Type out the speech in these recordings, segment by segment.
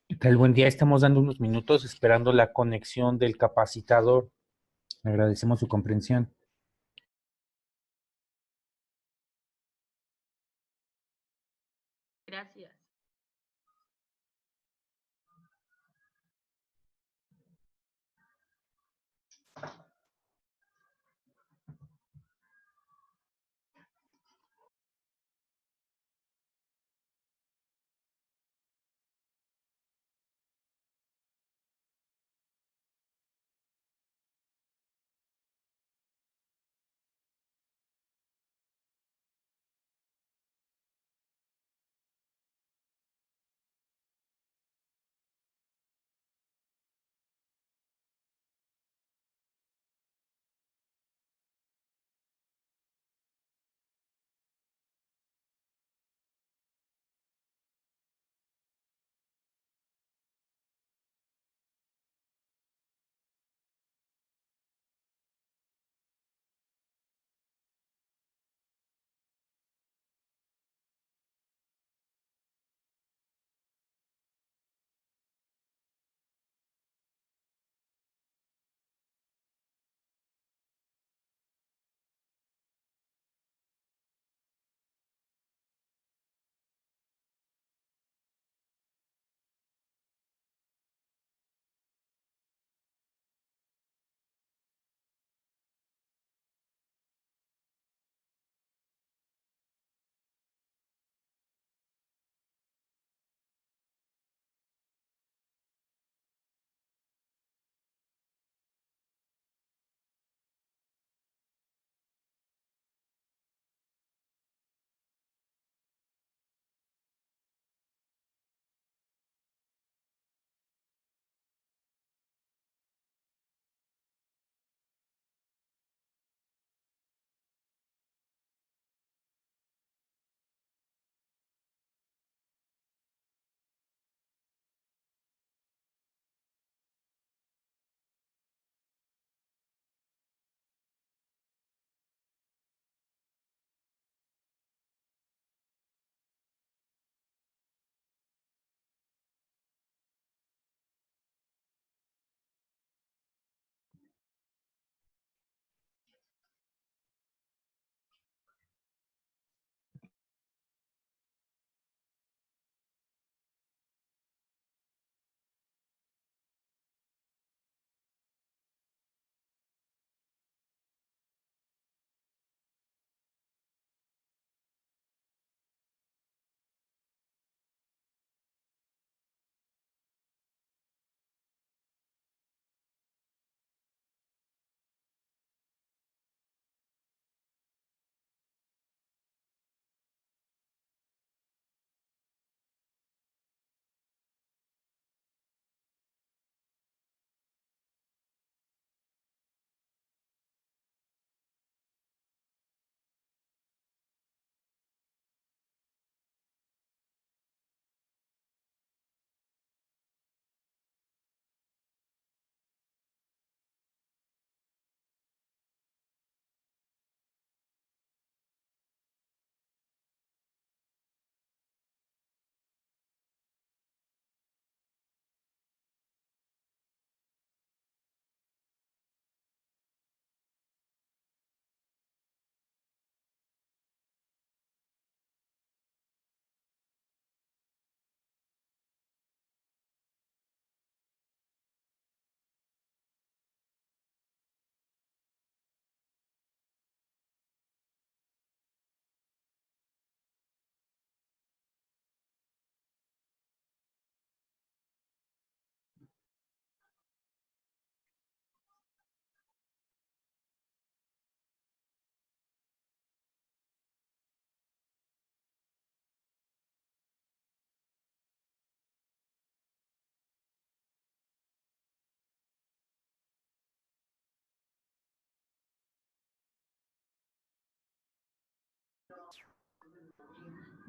¿Qué tal? Buen día. Estamos dando unos minutos esperando la conexión del capacitador. Agradecemos su comprensión. Gracias.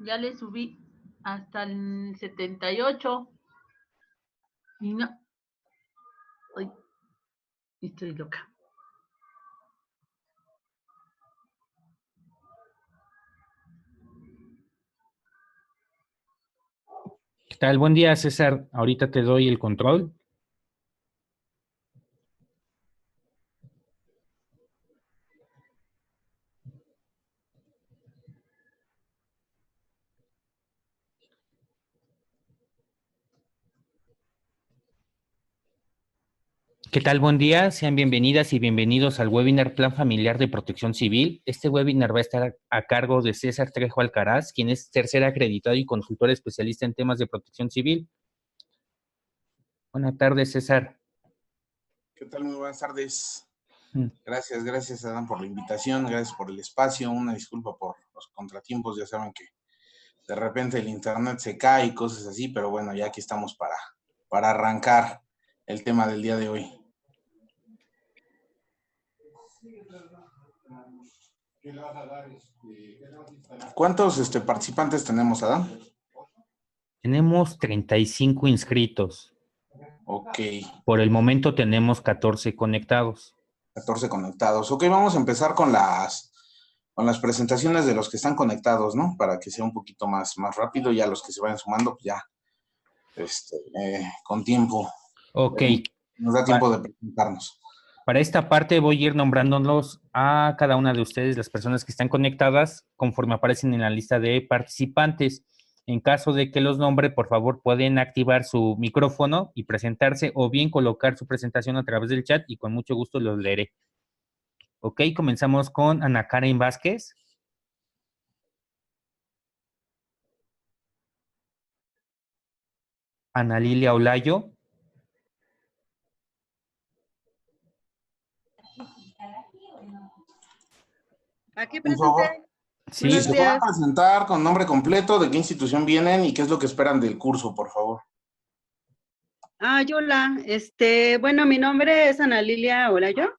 Ya le subí hasta el 78 y no. Ay, estoy loca. tal? Buen día, César. Ahorita te doy el control. ¿Qué tal? Buen día. Sean bienvenidas y bienvenidos al webinar Plan Familiar de Protección Civil. Este webinar va a estar a cargo de César Trejo Alcaraz, quien es tercer acreditado y consultor especialista en temas de protección civil. Buenas tardes, César. ¿Qué tal? Muy buenas tardes. Mm. Gracias, Adán, por la invitación, gracias por el espacio. Una disculpa por los contratiempos, ya saben que de repente el internet se cae y cosas así, pero bueno, ya aquí estamos para arrancar el tema del día de hoy. ¿Cuántos participantes tenemos, Adán? Tenemos 35 inscritos. Ok. Por el momento tenemos 14 conectados. 14 conectados. Ok, vamos a empezar con las presentaciones de los que están conectados, ¿no? Para que sea un poquito más rápido, ya los que se vayan sumando, pues ya, con tiempo. Ok. Nos da tiempo de presentarnos. Para esta parte voy a ir nombrándolos a cada una de ustedes, las personas que están conectadas, conforme aparecen en la lista de participantes. En caso de que los nombre, por favor, pueden activar su micrófono y presentarse o bien colocar su presentación a través del chat y con mucho gusto los leeré. Ok, comenzamos con Ana Karen Vázquez. Ana Lilia Olayo. Aquí Por favor. presente. Sí, Sí, se pueden presentar con nombre completo, de qué institución vienen y qué es lo que esperan del curso, por favor. Hola. Bueno, mi nombre es Ana Lilia Olayo.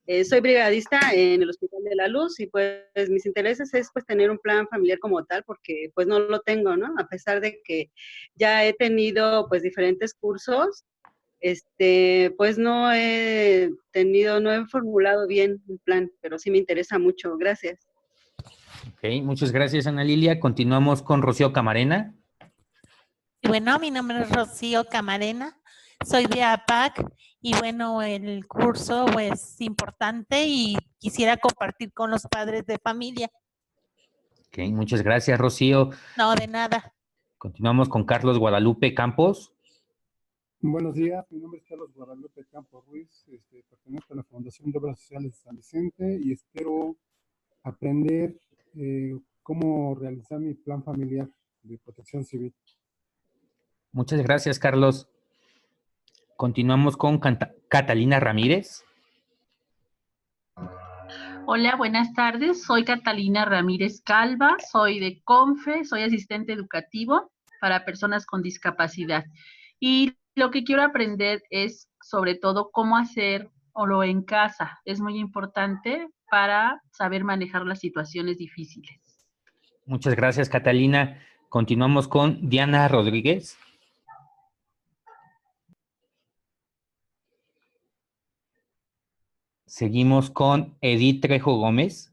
Soy brigadista en el Hospital de la Luz y pues mis intereses es pues tener un plan familiar como tal porque pues no lo tengo, ¿no? A pesar de que ya he tenido pues diferentes cursos, pues no he formulado bien un plan, pero sí me interesa mucho. Gracias. Ok, muchas gracias, Ana Lilia. Continuamos con Rocío Camarena. Bueno, mi nombre es Rocío Camarena, soy de APAC y bueno, el curso es importante y quisiera compartir con los padres de familia. Ok, muchas gracias, Rocío. No, de nada. Continuamos con Carlos Guadalupe Campos. Buenos días, mi nombre es Carlos Guadalupe Campos Ruiz, pertenezco a la Fundación de Obras Sociales de San Vicente y espero aprender cómo realizar mi plan familiar de protección civil. Muchas gracias, Carlos. Continuamos con Catalina Ramírez. Hola, buenas tardes. Soy Catalina Ramírez Calva, soy de CONFE, soy asistente educativo para personas con discapacidad. Y lo que quiero aprender es sobre todo cómo hacer o lo en casa. Es muy importante para saber manejar las situaciones difíciles. Muchas gracias, Catalina. Continuamos con Diana Rodríguez. Seguimos con Edith Trejo Gómez.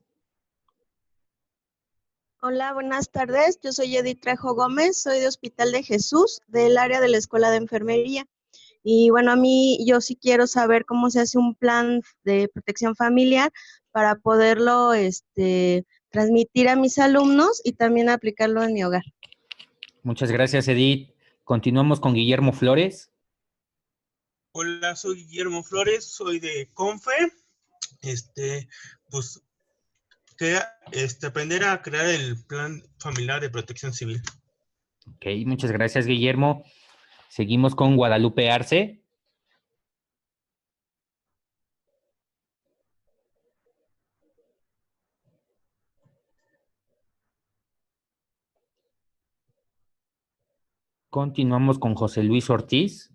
Hola, buenas tardes. Yo soy Edith Trejo Gómez, soy de Hospital de Jesús, del área de la Escuela de Enfermería. Y bueno, yo sí quiero saber cómo se hace un plan de protección familiar para poderlo transmitir a mis alumnos y también aplicarlo en mi hogar. Muchas gracias, Edith. Continuamos con Guillermo Flores. Hola, soy Guillermo Flores, soy de CONFE. Pues aprender a crear el plan familiar de protección civil. Ok, muchas gracias, Guillermo. Seguimos con Guadalupe Arce. Continuamos con José Luis Ortiz.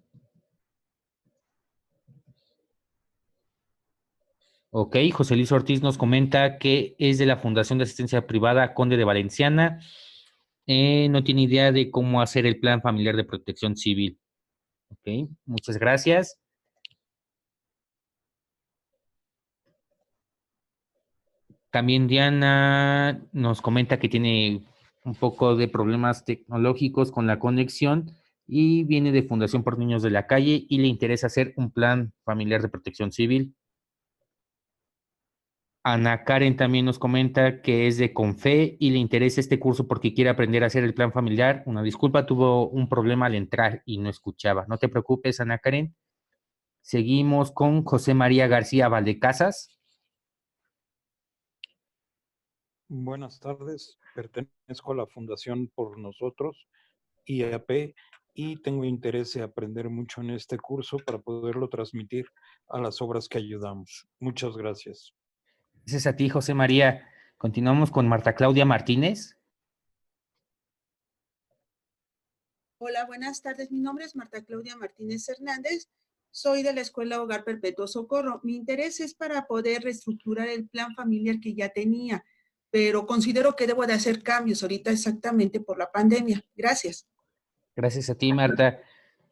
Ok, José Luis Ortiz nos comenta que es de la Fundación de Asistencia Privada Conde de Valenciana. No tiene idea de cómo hacer el plan familiar de protección civil. Ok, muchas gracias. También Diana nos comenta que tiene un poco de problemas tecnológicos con la conexión. y viene de Fundación por Niños de la Calle y le interesa hacer un plan familiar de protección civil. Ana Karen también nos comenta que es de Confe y le interesa este curso porque quiere aprender a hacer el plan familiar. Una disculpa, tuvo un problema al entrar y no escuchaba. No te preocupes, Ana Karen. Seguimos con José María García Valdecasas. Buenas tardes, pertenezco a la Fundación Por Nosotros, IAP, y tengo interés en aprender mucho en este curso para poderlo transmitir a las obras que ayudamos. Muchas gracias. Gracias a ti, José María. Continuamos con Marta Claudia Martínez. Hola, buenas tardes. Mi nombre es Marta Claudia Martínez Hernández. Soy de la Escuela Hogar Perpetuo Socorro. Mi interés es para poder reestructurar el plan familiar que ya tenía, pero considero que debo de hacer cambios ahorita exactamente por la pandemia. Gracias. Gracias a ti, Marta.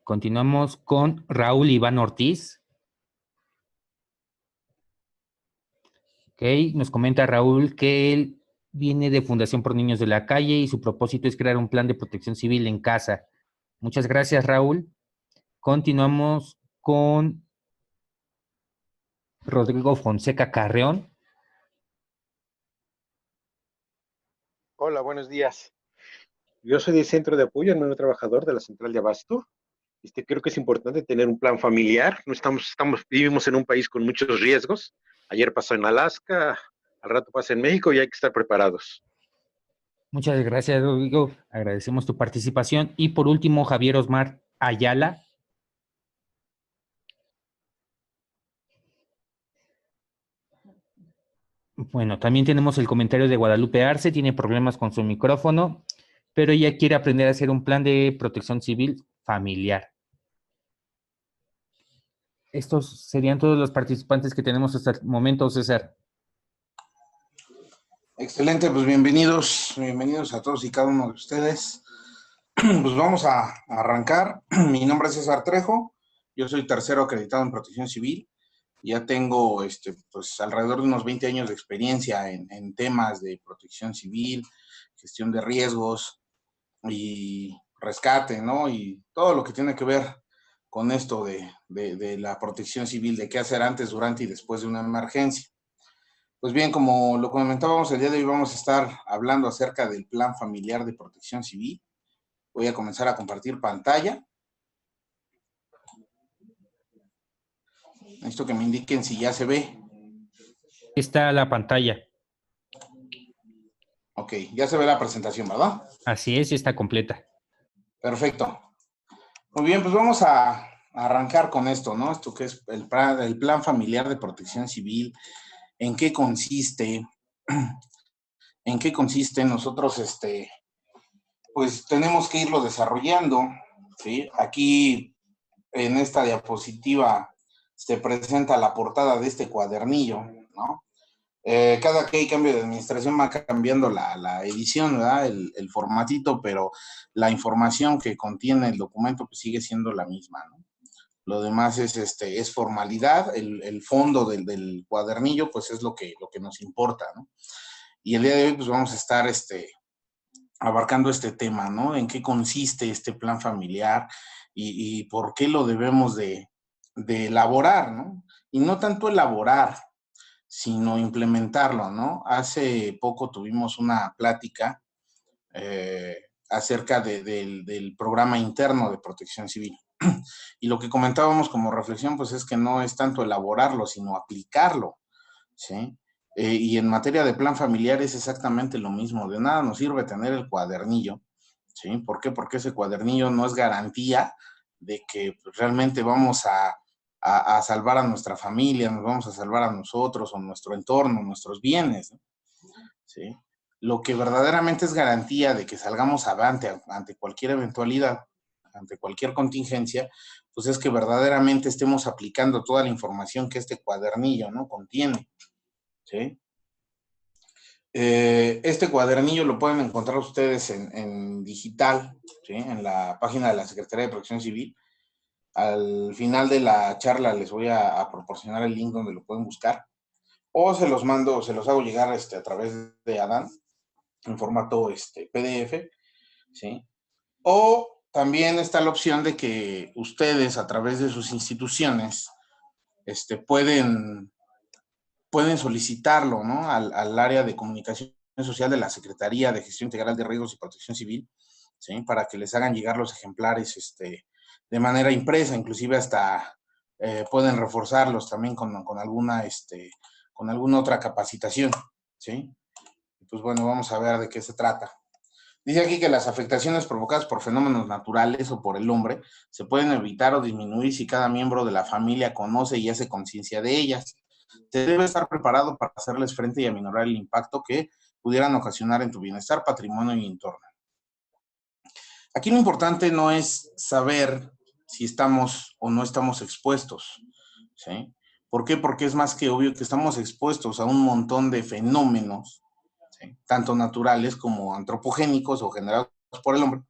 Continuamos con Raúl Iván Ortiz. Ok, nos comenta Raúl que él viene de Fundación por Niños de la Calle y su propósito es crear un plan de protección civil en casa. Muchas gracias, Raúl. Continuamos con Rodrigo Fonseca Carreón. Hola, buenos días. Yo soy del Centro de Apoyo al Menor Trabajador de la Central de Abasto. Creo que es importante tener un plan familiar. No vivimos en un país con muchos riesgos. Ayer pasó en Alaska, al rato pasa en México y hay que estar preparados. Muchas gracias, Rodrigo. Agradecemos tu participación. Y por último, Javier Osmar Ayala. Bueno, también tenemos el comentario de Guadalupe Arce, tiene problemas con su micrófono, pero ella quiere aprender a hacer un plan de protección civil familiar. Estos serían todos los participantes que tenemos hasta el momento, César. Excelente, pues bienvenidos a todos y cada uno de ustedes. Pues vamos a arrancar. Mi nombre es César Trejo, yo soy tercero acreditado en protección civil. Ya tengo pues alrededor de unos 20 años de experiencia en temas de protección civil, gestión de riesgos y rescate, ¿no? Y todo lo que tiene que ver con esto de la protección civil, de qué hacer antes, durante y después de una emergencia. Pues bien, como lo comentábamos el día de hoy, vamos a estar hablando acerca del plan familiar de protección civil. Voy a comenzar a compartir pantalla. Necesito que me indiquen si ya se ve. Está la pantalla. Ok, ya se ve la presentación, ¿verdad? Así es, está completa. Perfecto. Muy bien, pues vamos a arrancar con esto, ¿no? Esto que es el plan familiar de protección civil. ¿En qué consiste? ¿En qué consiste? Nosotros, pues tenemos que irlo desarrollando, ¿sí? Aquí, en esta diapositiva, se presenta la portada de este cuadernillo, ¿no? Cada que hay cambio de administración va cambiando la edición, ¿verdad? El formatito, pero la información que contiene el documento pues sigue siendo la misma, ¿no? Lo demás es formalidad, el fondo del cuadernillo pues es lo que nos importa, ¿no? Y el día de hoy pues vamos a estar abarcando este tema, ¿no? En qué consiste este plan familiar y por qué lo debemos de elaborar, ¿no? Y no tanto elaborar, sino implementarlo, ¿no? Hace poco tuvimos una plática acerca del programa interno de protección civil. Y lo que comentábamos como reflexión, pues es que no es tanto elaborarlo, sino aplicarlo, ¿sí? Y en materia de plan familiar es exactamente lo mismo. De nada nos sirve tener el cuadernillo, ¿sí? ¿Por qué? Porque ese cuadernillo no es garantía de que realmente vamos a salvar a nuestra familia, nos vamos a salvar a nosotros o nuestro entorno, nuestros bienes, ¿no? ¿Sí? Lo que verdaderamente es garantía de que salgamos avante ante cualquier eventualidad, ante cualquier contingencia, pues es que verdaderamente estemos aplicando toda la información que este cuadernillo, ¿no?, contiene, ¿sí? Este cuadernillo lo pueden encontrar ustedes en digital, ¿sí?, en la página de la Secretaría de Protección Civil. Al final de la charla les voy a proporcionar el link donde lo pueden buscar, o se los mando, se los hago llegar a través de Adán, en formato PDF, ¿sí? O también está la opción de que ustedes, a través de sus instituciones, pueden solicitarlo, ¿no? Al área de comunicación social de la Secretaría de Gestión Integral de Riesgos y Protección Civil, ¿sí? Para que les hagan llegar los ejemplares de manera impresa, inclusive hasta pueden reforzarlos también con alguna otra capacitación, ¿sí? Pues bueno, vamos a ver de qué se trata. Dice aquí que las afectaciones provocadas por fenómenos naturales o por el hombre se pueden evitar o disminuir si cada miembro de la familia conoce y hace conciencia de ellas. Se debe estar preparado para hacerles frente y aminorar el impacto que pudieran ocasionar en tu bienestar, patrimonio y entorno. Aquí lo importante no es saber si estamos o no estamos expuestos, ¿sí? ¿Por qué? Porque es más que obvio que estamos expuestos a un montón de fenómenos, ¿sí? Tanto naturales como antropogénicos o generados por el hombre.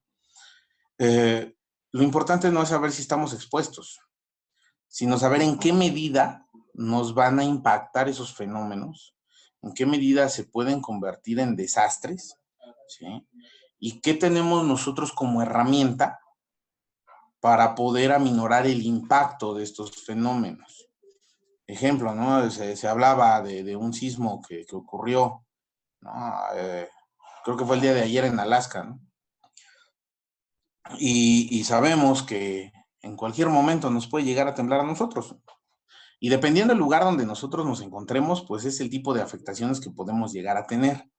Lo importante no es saber si estamos expuestos, sino saber en qué medida nos van a impactar esos fenómenos, en qué medida se pueden convertir en desastres, ¿sí? Y qué tenemos nosotros como herramienta para poder aminorar el impacto de estos fenómenos. Ejemplo, ¿no? Se hablaba de un sismo que ocurrió, ¿no? Creo que fue el día de ayer en Alaska, ¿no? Y sabemos que en cualquier momento nos puede llegar a temblar a nosotros. Y dependiendo del lugar donde nosotros nos encontremos, pues es el tipo de afectaciones que podemos llegar a tener,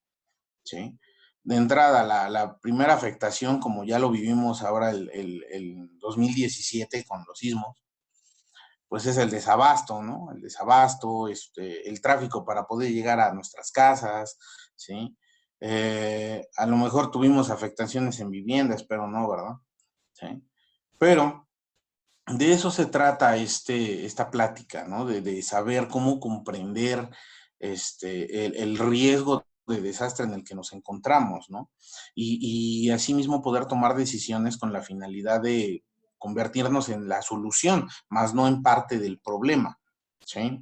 ¿sí? De entrada, la primera afectación, como ya lo vivimos ahora el 2017 con los sismos, pues es el desabasto, ¿no? El desabasto, el tráfico para poder llegar a nuestras casas, ¿sí? A lo mejor tuvimos afectaciones en viviendas, pero no, ¿verdad? ¿Sí? Pero de eso se trata esta plática, ¿no? De saber cómo comprender el riesgo de desastre en el que nos encontramos, ¿no? Y asimismo poder tomar decisiones con la finalidad de convertirnos en la solución, más no en parte del problema, ¿sí?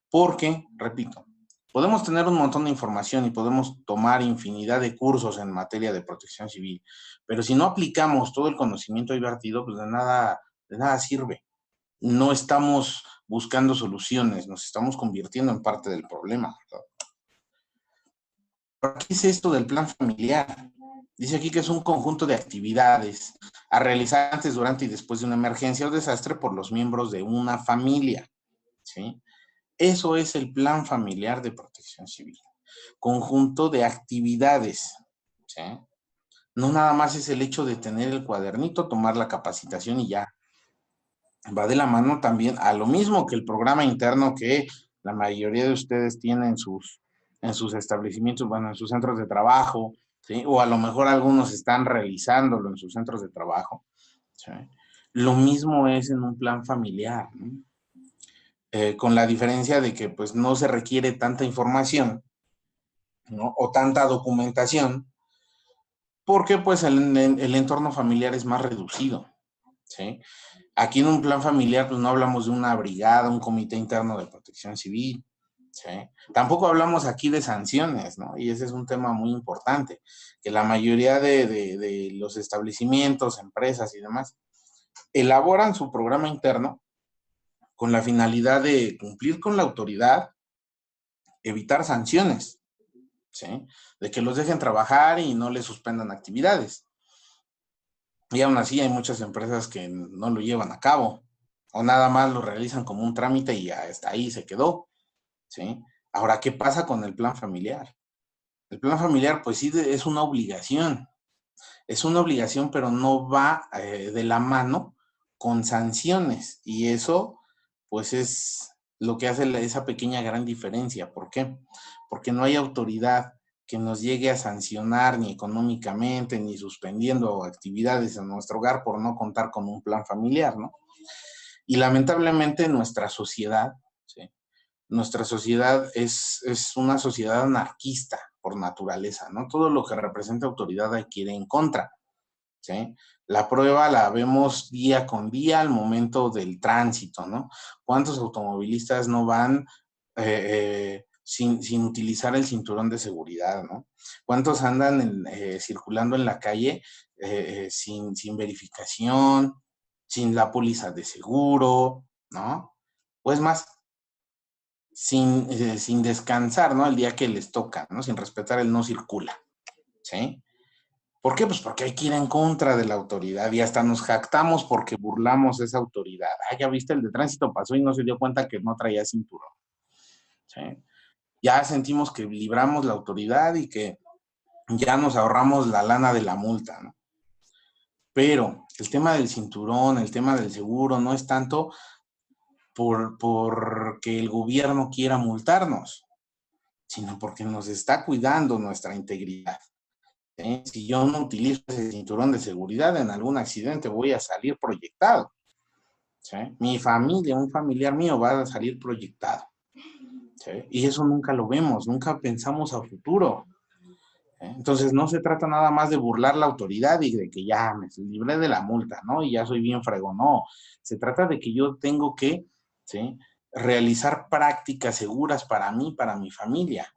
Porque, repito, podemos tener un montón de información y podemos tomar infinidad de cursos en materia de protección civil, pero si no aplicamos todo el conocimiento ahí vertido, pues de nada sirve. No estamos buscando soluciones, nos estamos convirtiendo en parte del problema, ¿verdad? ¿Qué es esto del plan familiar? Dice aquí que es un conjunto de actividades a realizar antes, durante y después de una emergencia o desastre por los miembros de una familia, ¿sí? Eso es el plan familiar de protección civil. Conjunto de actividades, ¿sí? No nada más es el hecho de tener el cuadernito, tomar la capacitación y ya. Va de la mano también a lo mismo que el programa interno que la mayoría de ustedes tienen en sus establecimientos, bueno, en sus centros de trabajo, ¿sí? O a lo mejor algunos están realizándolo en sus centros de trabajo, ¿sí? Lo mismo es en un plan familiar, ¿no? Con la diferencia de que pues no se requiere tanta información, ¿no? O tanta documentación, porque pues el entorno familiar es más reducido, ¿sí? Aquí en un plan familiar pues no hablamos de una brigada, un comité interno de protección civil, ¿sí? Tampoco hablamos aquí de sanciones, ¿no? Y ese es un tema muy importante, que la mayoría de los establecimientos, empresas y demás, elaboran su programa interno con la finalidad de cumplir con la autoridad, evitar sanciones, ¿sí? De que los dejen trabajar y no les suspendan actividades. Y aún así hay muchas empresas que no lo llevan a cabo o nada más lo realizan como un trámite y hasta ahí se quedó, ¿sí? Ahora, ¿qué pasa con el plan familiar? El plan familiar, pues sí, es una obligación. Es una obligación, pero no va de la mano con sanciones. Y eso, pues es lo que hace esa pequeña gran diferencia. ¿Por qué? Porque no hay autoridad que nos llegue a sancionar ni económicamente, ni suspendiendo actividades en nuestro hogar por no contar con un plan familiar, ¿no? Y lamentablemente nuestra sociedad, ¿sí? Nuestra sociedad es una sociedad anarquista por naturaleza, ¿no? Todo lo que representa autoridad hay que ir en contra, ¿sí? La prueba la vemos día con día al momento del tránsito, ¿no? ¿Cuántos automovilistas no van sin utilizar el cinturón de seguridad, ¿no? ¿Cuántos andan circulando en la calle sin verificación, sin la póliza de seguro, ¿no? Pues más, sin descansar, ¿no? El día que les toca, ¿no? Sin respetar el no circula, ¿sí? ¿Por qué? Pues porque hay que ir en contra de la autoridad y hasta nos jactamos porque burlamos esa autoridad. Ah, ya viste, el de tránsito pasó y no se dio cuenta que no traía cinturón, ¿sí? Ya sentimos que libramos la autoridad y que ya nos ahorramos la lana de la multa, ¿no? Pero el tema del cinturón, el tema del seguro, no es tanto porque el gobierno quiera multarnos, sino porque nos está cuidando nuestra integridad. ¿Sí? Si yo no utilizo ese cinturón de seguridad, en algún accidente voy a salir proyectado. ¿Sí? Mi familia, un familiar mío va a salir proyectado. ¿Sí? Y eso nunca lo vemos, nunca pensamos a futuro. Entonces no se trata nada más de burlar la autoridad y de que ya me libré de la multa, ¿no? Y ya soy bien fregón, no. Se trata de que yo tengo que, ¿sí?, realizar prácticas seguras para mí, para mi familia.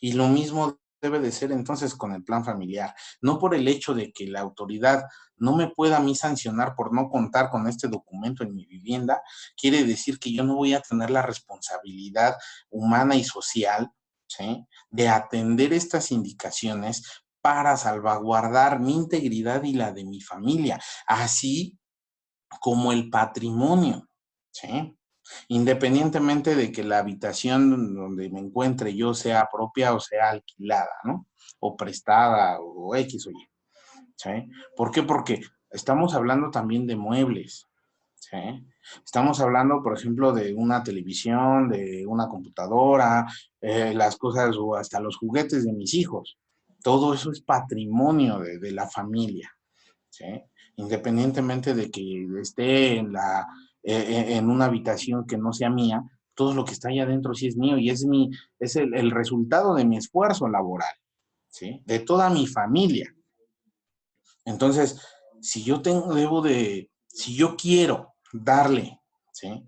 Y lo mismo debe de ser entonces con el plan familiar. No por el hecho de que la autoridad no me pueda a mí sancionar por no contar con este documento en mi vivienda, quiere decir que yo no voy a tener la responsabilidad humana y social, ¿sí?, de atender estas indicaciones para salvaguardar mi integridad y la de mi familia, así como el patrimonio, ¿sí? Independientemente de que la habitación donde me encuentre yo sea propia o sea alquilada, ¿no? O prestada o X o Y, ¿sí? ¿Por qué? Porque estamos hablando también de muebles, ¿sí? Estamos hablando, por ejemplo, de una televisión, de una computadora, las cosas o hasta los juguetes de mis hijos. Todo eso es patrimonio de la familia, ¿sí? Independientemente de que esté en una habitación que no sea mía, todo lo que está allá adentro sí es mío y es el resultado de mi esfuerzo laboral, ¿sí? De toda mi familia. Entonces, si yo quiero darle, ¿sí?,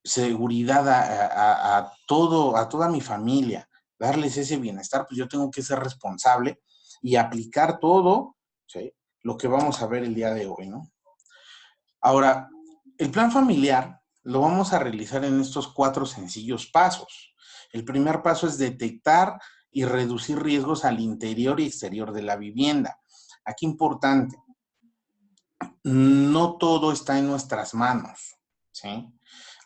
seguridad a toda mi familia, darles ese bienestar, pues yo tengo que ser responsable y aplicar todo, ¿sí?, lo que vamos a ver el día de hoy, ¿no? Ahora, el plan familiar lo vamos a realizar en estos 4 sencillos pasos. El primer paso es detectar y reducir riesgos al interior y exterior de la vivienda. Aquí importante, no todo está en nuestras manos, ¿sí?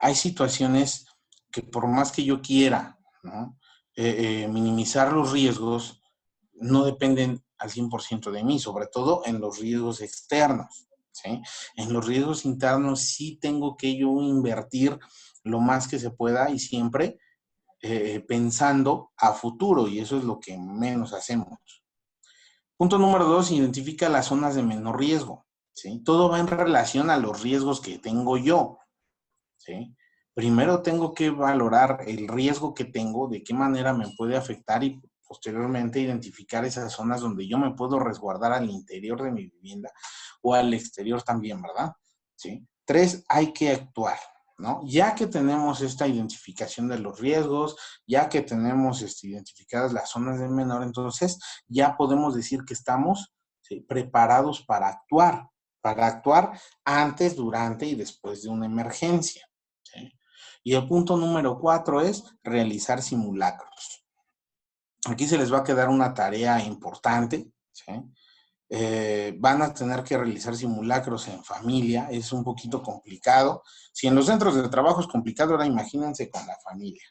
Hay situaciones que por más que yo quiera, ¿no?, minimizar los riesgos, no dependen al 100% de mí, sobre todo en los riesgos externos, ¿sí? En los riesgos internos sí tengo que yo invertir lo más que se pueda y siempre pensando a futuro, y eso es lo que menos hacemos. Punto número 2, identifica las zonas de menor riesgo, ¿sí? Todo va en relación a los riesgos que tengo yo, ¿sí? Primero tengo que valorar el riesgo que tengo, de qué manera me puede afectar y posteriormente identificar esas zonas donde yo me puedo resguardar al interior de mi vivienda o al exterior también, ¿verdad? ¿Sí? 3, hay que actuar, ¿no? Ya que tenemos esta identificación de los riesgos, ya que tenemos identificadas las zonas de menor, entonces ya podemos decir que estamos, ¿sí?, preparados para actuar antes, durante y después de una emergencia, ¿sí? Y el punto número 4 es realizar simulacros. Aquí se les va a quedar una tarea importante, ¿sí? Van a tener que realizar simulacros en familia, es un poquito complicado. Si en los centros de trabajo es complicado, ahora imagínense con la familia,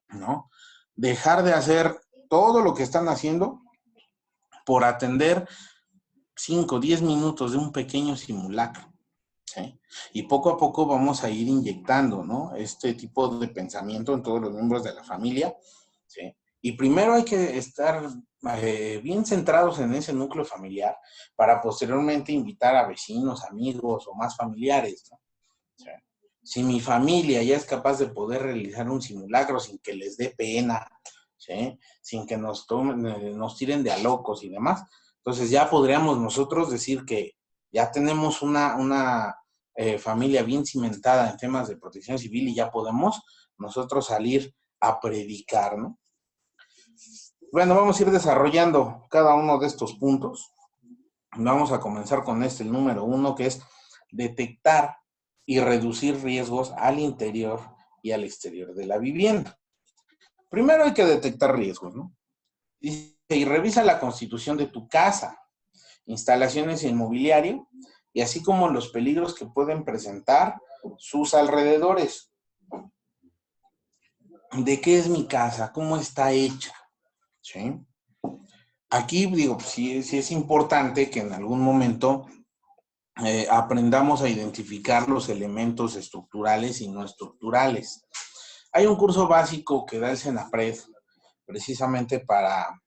¿no? Dejar de hacer todo lo que están haciendo por atender 5 o 10 minutos de un pequeño simulacro, ¿sí? Y poco a poco vamos a ir inyectando, ¿no?, este tipo de pensamiento en todos los miembros de la familia, ¿sí? Y primero hay que estar bien centrados en ese núcleo familiar para posteriormente invitar a vecinos, amigos o más familiares, ¿no? ¿Sí? Si mi familia ya es capaz de poder realizar un simulacro sin que les dé pena, ¿sí?, sin que nos tiren de a locos y demás, entonces ya podríamos nosotros decir que ya tenemos una familia bien cimentada en temas de protección civil y ya podemos nosotros salir a predicar, ¿no? Bueno, vamos a ir desarrollando cada uno de estos puntos. Vamos a comenzar con el número 1, que es detectar y reducir riesgos al interior y al exterior de la vivienda. Primero hay que detectar riesgos, ¿no? Y revisa la constitución de tu casa, instalaciones y el mobiliario, y así como los peligros que pueden presentar sus alrededores. ¿De qué es mi casa? ¿Cómo está hecha? ¿Sí? Aquí, digo, sí es importante que en algún momento aprendamos a identificar los elementos estructurales y no estructurales. Hay un curso básico que da el Senapred precisamente para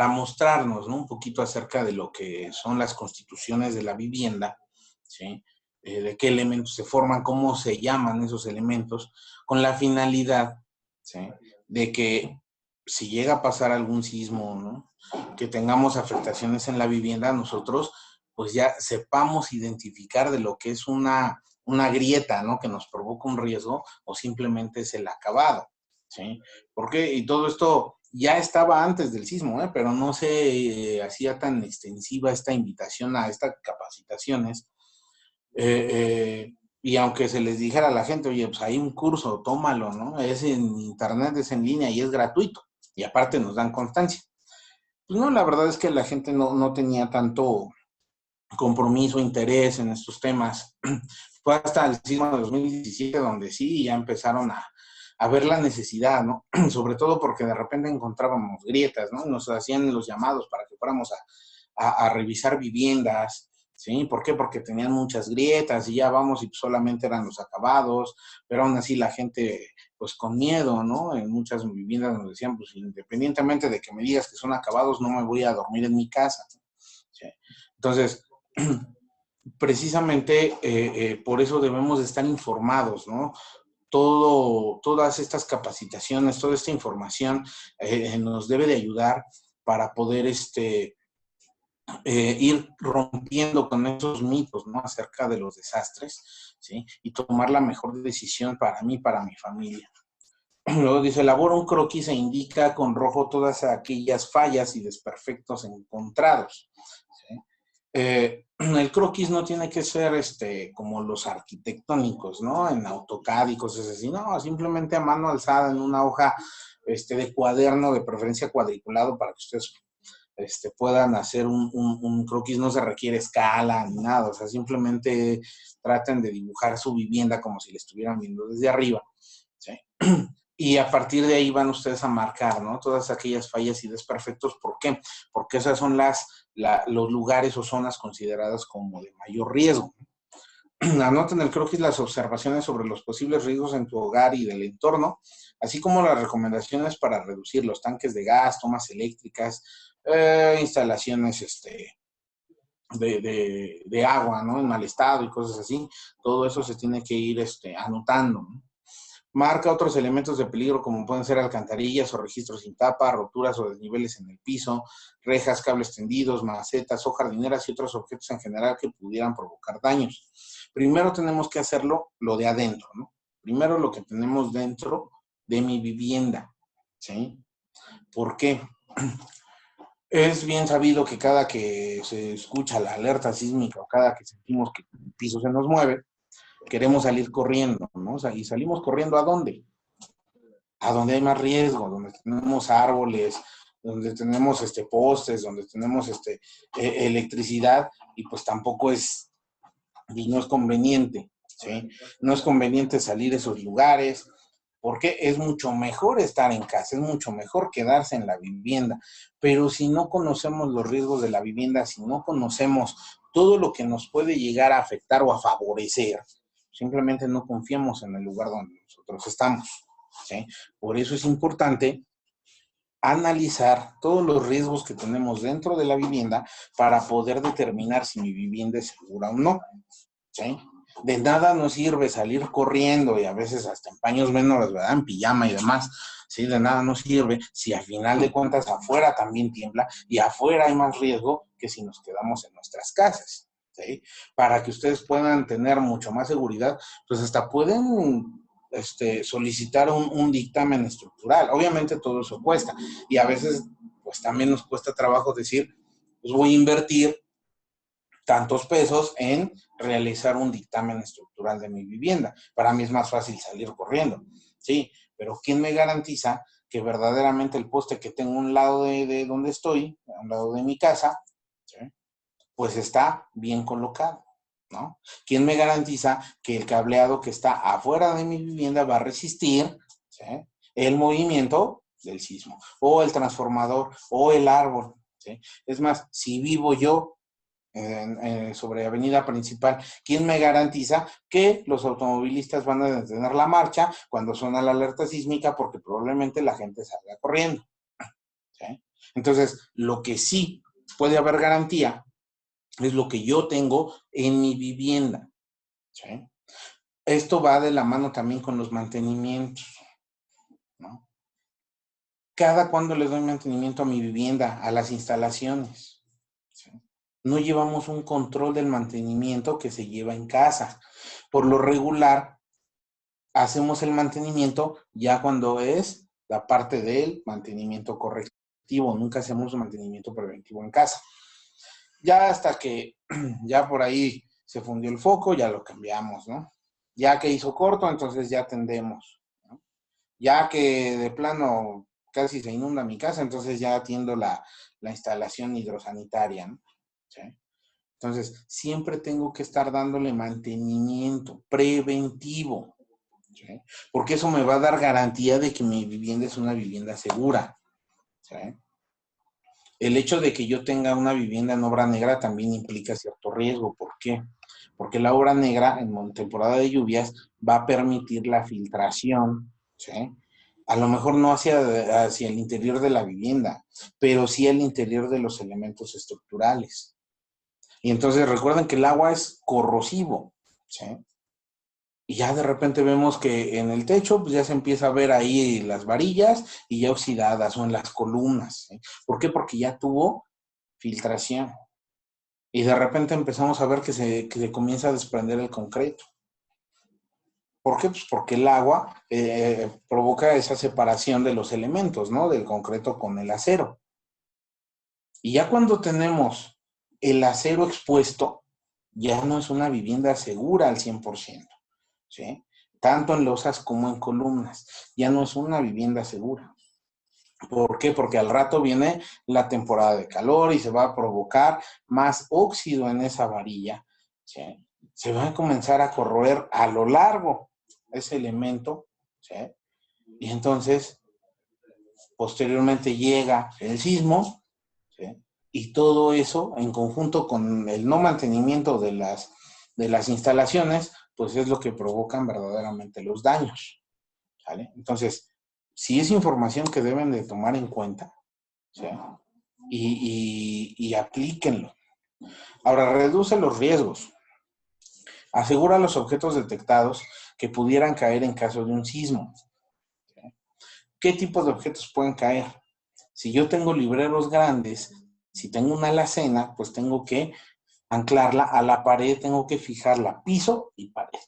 mostrarnos, ¿no?, un poquito acerca de lo que son las constituciones de la vivienda, ¿sí? De qué elementos se forman, cómo se llaman esos elementos, con la finalidad, ¿sí?, de que si llega a pasar algún sismo, ¿no?, que tengamos afectaciones en la vivienda, nosotros pues ya sepamos identificar de lo que es una grieta, ¿no?, que nos provoca un riesgo, o simplemente es el acabado, ¿sí? Porque, y todo esto ya estaba antes del sismo, pero no se hacía tan extensiva esta invitación a estas capacitaciones. Y aunque se les dijera a la gente, oye, pues hay un curso, tómalo, ¿no? Es en internet, es en línea y es gratuito. Y aparte nos dan constancia. Pues no, la verdad es que la gente no tenía tanto compromiso, interés en estos temas. Fue hasta el sismo de 2017 donde sí ya empezaron a ver la necesidad, ¿no? Sobre todo porque de repente encontrábamos grietas, ¿no? Nos hacían los llamados para que fuéramos a revisar viviendas, ¿sí? ¿Por qué? Porque tenían muchas grietas y ya vamos y solamente eran los acabados, pero aún así la gente, pues con miedo, ¿no? En muchas viviendas nos decían, pues independientemente de que me digas que son acabados, no me voy a dormir en mi casa, ¿sí? Entonces, precisamente por eso debemos de estar informados, ¿no? Todas estas capacitaciones, toda esta información nos debe de ayudar para poder ir rompiendo con esos mitos, ¿no?, acerca de los desastres, ¿sí? Y tomar la mejor decisión para mí, para mi familia. Luego dice, elabora un croquis e indica con rojo todas aquellas fallas y desperfectos encontrados, ¿sí? El croquis no tiene que ser como los arquitectónicos, ¿no?, en AutoCAD y cosas así, no, simplemente a mano alzada en una hoja de cuaderno, de preferencia cuadriculado, para que ustedes puedan hacer un croquis. No se requiere escala ni nada, o sea, simplemente traten de dibujar su vivienda como si la estuvieran viendo desde arriba, ¿sí? Y a partir de ahí van ustedes a marcar, ¿no?, todas aquellas fallas y desperfectos. ¿Por qué? Porque esas son los lugares o zonas consideradas como de mayor riesgo. Anoten el croquis las observaciones sobre los posibles riesgos en tu hogar y del entorno, así como las recomendaciones para reducir los tanques de gas, tomas eléctricas, instalaciones de agua, ¿no?, en mal estado y cosas así. Todo eso se tiene que ir anotando, ¿no? Marca otros elementos de peligro como pueden ser alcantarillas o registros sin tapa, roturas o desniveles en el piso, rejas, cables tendidos, macetas o jardineras y otros objetos en general que pudieran provocar daños. Primero tenemos que hacerlo lo de adentro, ¿no? Primero lo que tenemos dentro de mi vivienda, ¿sí? ¿Por qué? Es bien sabido que cada que se escucha la alerta sísmica o cada que sentimos que el piso se nos mueve, queremos salir corriendo, ¿no? O sea, ¿y salimos corriendo a dónde? A donde hay más riesgo, donde tenemos árboles, donde tenemos postes, donde tenemos electricidad, y pues tampoco es, y no es conveniente, ¿sí? No es conveniente salir a esos lugares, porque es mucho mejor estar en casa, es mucho mejor quedarse en la vivienda. Pero si no conocemos los riesgos de la vivienda, si no conocemos todo lo que nos puede llegar a afectar o a favorecer, simplemente no confiamos en el lugar donde nosotros estamos, ¿sí? Por eso es importante analizar todos los riesgos que tenemos dentro de la vivienda para poder determinar si mi vivienda es segura o no, ¿sí? De nada nos sirve salir corriendo y a veces hasta en paños menores, ¿verdad?, en pijama y demás, ¿sí? De nada nos sirve si al final de cuentas afuera también tiembla y afuera hay más riesgo que si nos quedamos en nuestras casas, ¿sí? Para que ustedes puedan tener mucho más seguridad, pues hasta pueden solicitar un dictamen estructural. Obviamente todo eso cuesta y a veces pues también nos cuesta trabajo decir, pues voy a invertir tantos pesos en realizar un dictamen estructural de mi vivienda. Para mí es más fácil salir corriendo, ¿sí? Pero ¿quién me garantiza que verdaderamente el poste que tengo a un lado de donde estoy, a un lado de mi casa, ¿sí?, pues está bien colocado, ¿no? ¿Quién me garantiza que el cableado que está afuera de mi vivienda va a resistir, ¿sí?, el movimiento del sismo, o el transformador, o el árbol, ¿sí? Es más, si vivo yo sobre avenida principal, ¿quién me garantiza que los automovilistas van a detener la marcha cuando suena la alerta sísmica? Porque probablemente la gente salga corriendo, ¿sí? Entonces, lo que sí puede haber garantía es lo que yo tengo en mi vivienda, ¿sí? Esto va de la mano también con los mantenimientos, ¿no? ¿Cada cuándo le doy mantenimiento a mi vivienda, a las instalaciones? ¿Sí? No llevamos un control del mantenimiento que se lleva en casa. Por lo regular, hacemos el mantenimiento ya cuando es la parte del mantenimiento correctivo. Nunca hacemos mantenimiento preventivo en casa. Ya hasta que ya por ahí se fundió el foco, ya lo cambiamos, ¿no? Ya que hizo corto, entonces ya atendemos, ¿no? Ya que de plano casi se inunda mi casa, entonces ya atiendo la instalación hidrosanitaria, ¿no? ¿Sí? Entonces, siempre tengo que estar dándole mantenimiento preventivo, ¿sí? Porque eso me va a dar garantía de que mi vivienda es una vivienda segura, ¿sí? El hecho de que yo tenga una vivienda en obra negra también implica cierto riesgo. ¿Por qué? Porque la obra negra en temporada de lluvias va a permitir la filtración, ¿sí? A lo mejor no hacia el interior de la vivienda, pero sí al interior de los elementos estructurales. Y entonces recuerden que el agua es corrosivo, ¿sí? Y ya de repente vemos que en el techo pues ya se empieza a ver ahí las varillas y ya oxidadas, o en las columnas, ¿sí? ¿Por qué? Porque ya tuvo filtración. Y de repente empezamos a ver que se comienza a desprender el concreto. ¿Por qué? Pues porque el agua provoca esa separación de los elementos, ¿no? Del concreto con el acero. Y ya cuando tenemos el acero expuesto, ya no es una vivienda segura al 100%, ¿sí? Tanto en losas como en columnas. Ya no es una vivienda segura. ¿Por qué? Porque al rato viene la temporada de calor y se va a provocar más óxido en esa varilla, ¿sí? Se va a comenzar a corroer a lo largo ese elemento, ¿sí? Y entonces, posteriormente llega el sismo, ¿sí? Y todo eso, en conjunto con el no mantenimiento de las instalaciones, pues es lo que provocan verdaderamente los daños, ¿vale? Entonces, sí es información que deben de tomar en cuenta, ¿sí? Y aplíquenlo. Ahora, reduce los riesgos. Asegura los objetos detectados que pudieran caer en caso de un sismo, ¿sí? ¿Qué tipo de objetos pueden caer? Si yo tengo libreros grandes, si tengo una alacena, pues tengo que anclarla a la pared, tengo que fijarla piso y pared,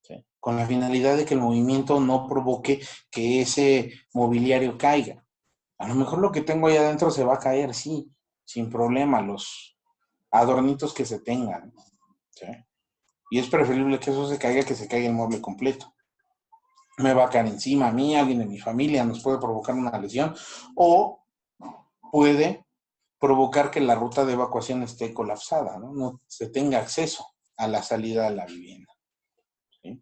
¿sí? Con la finalidad de que el movimiento no provoque que ese mobiliario caiga. A lo mejor lo que tengo ahí adentro se va a caer, sí, sin problema, los adornitos que se tengan, ¿sí? Y es preferible que eso se caiga que se caiga el mueble completo. Me va a caer encima a mí, alguien de mi familia, nos puede provocar una lesión, o puede provocar que la ruta de evacuación esté colapsada, ¿no? No se tenga acceso a la salida de la vivienda, ¿sí?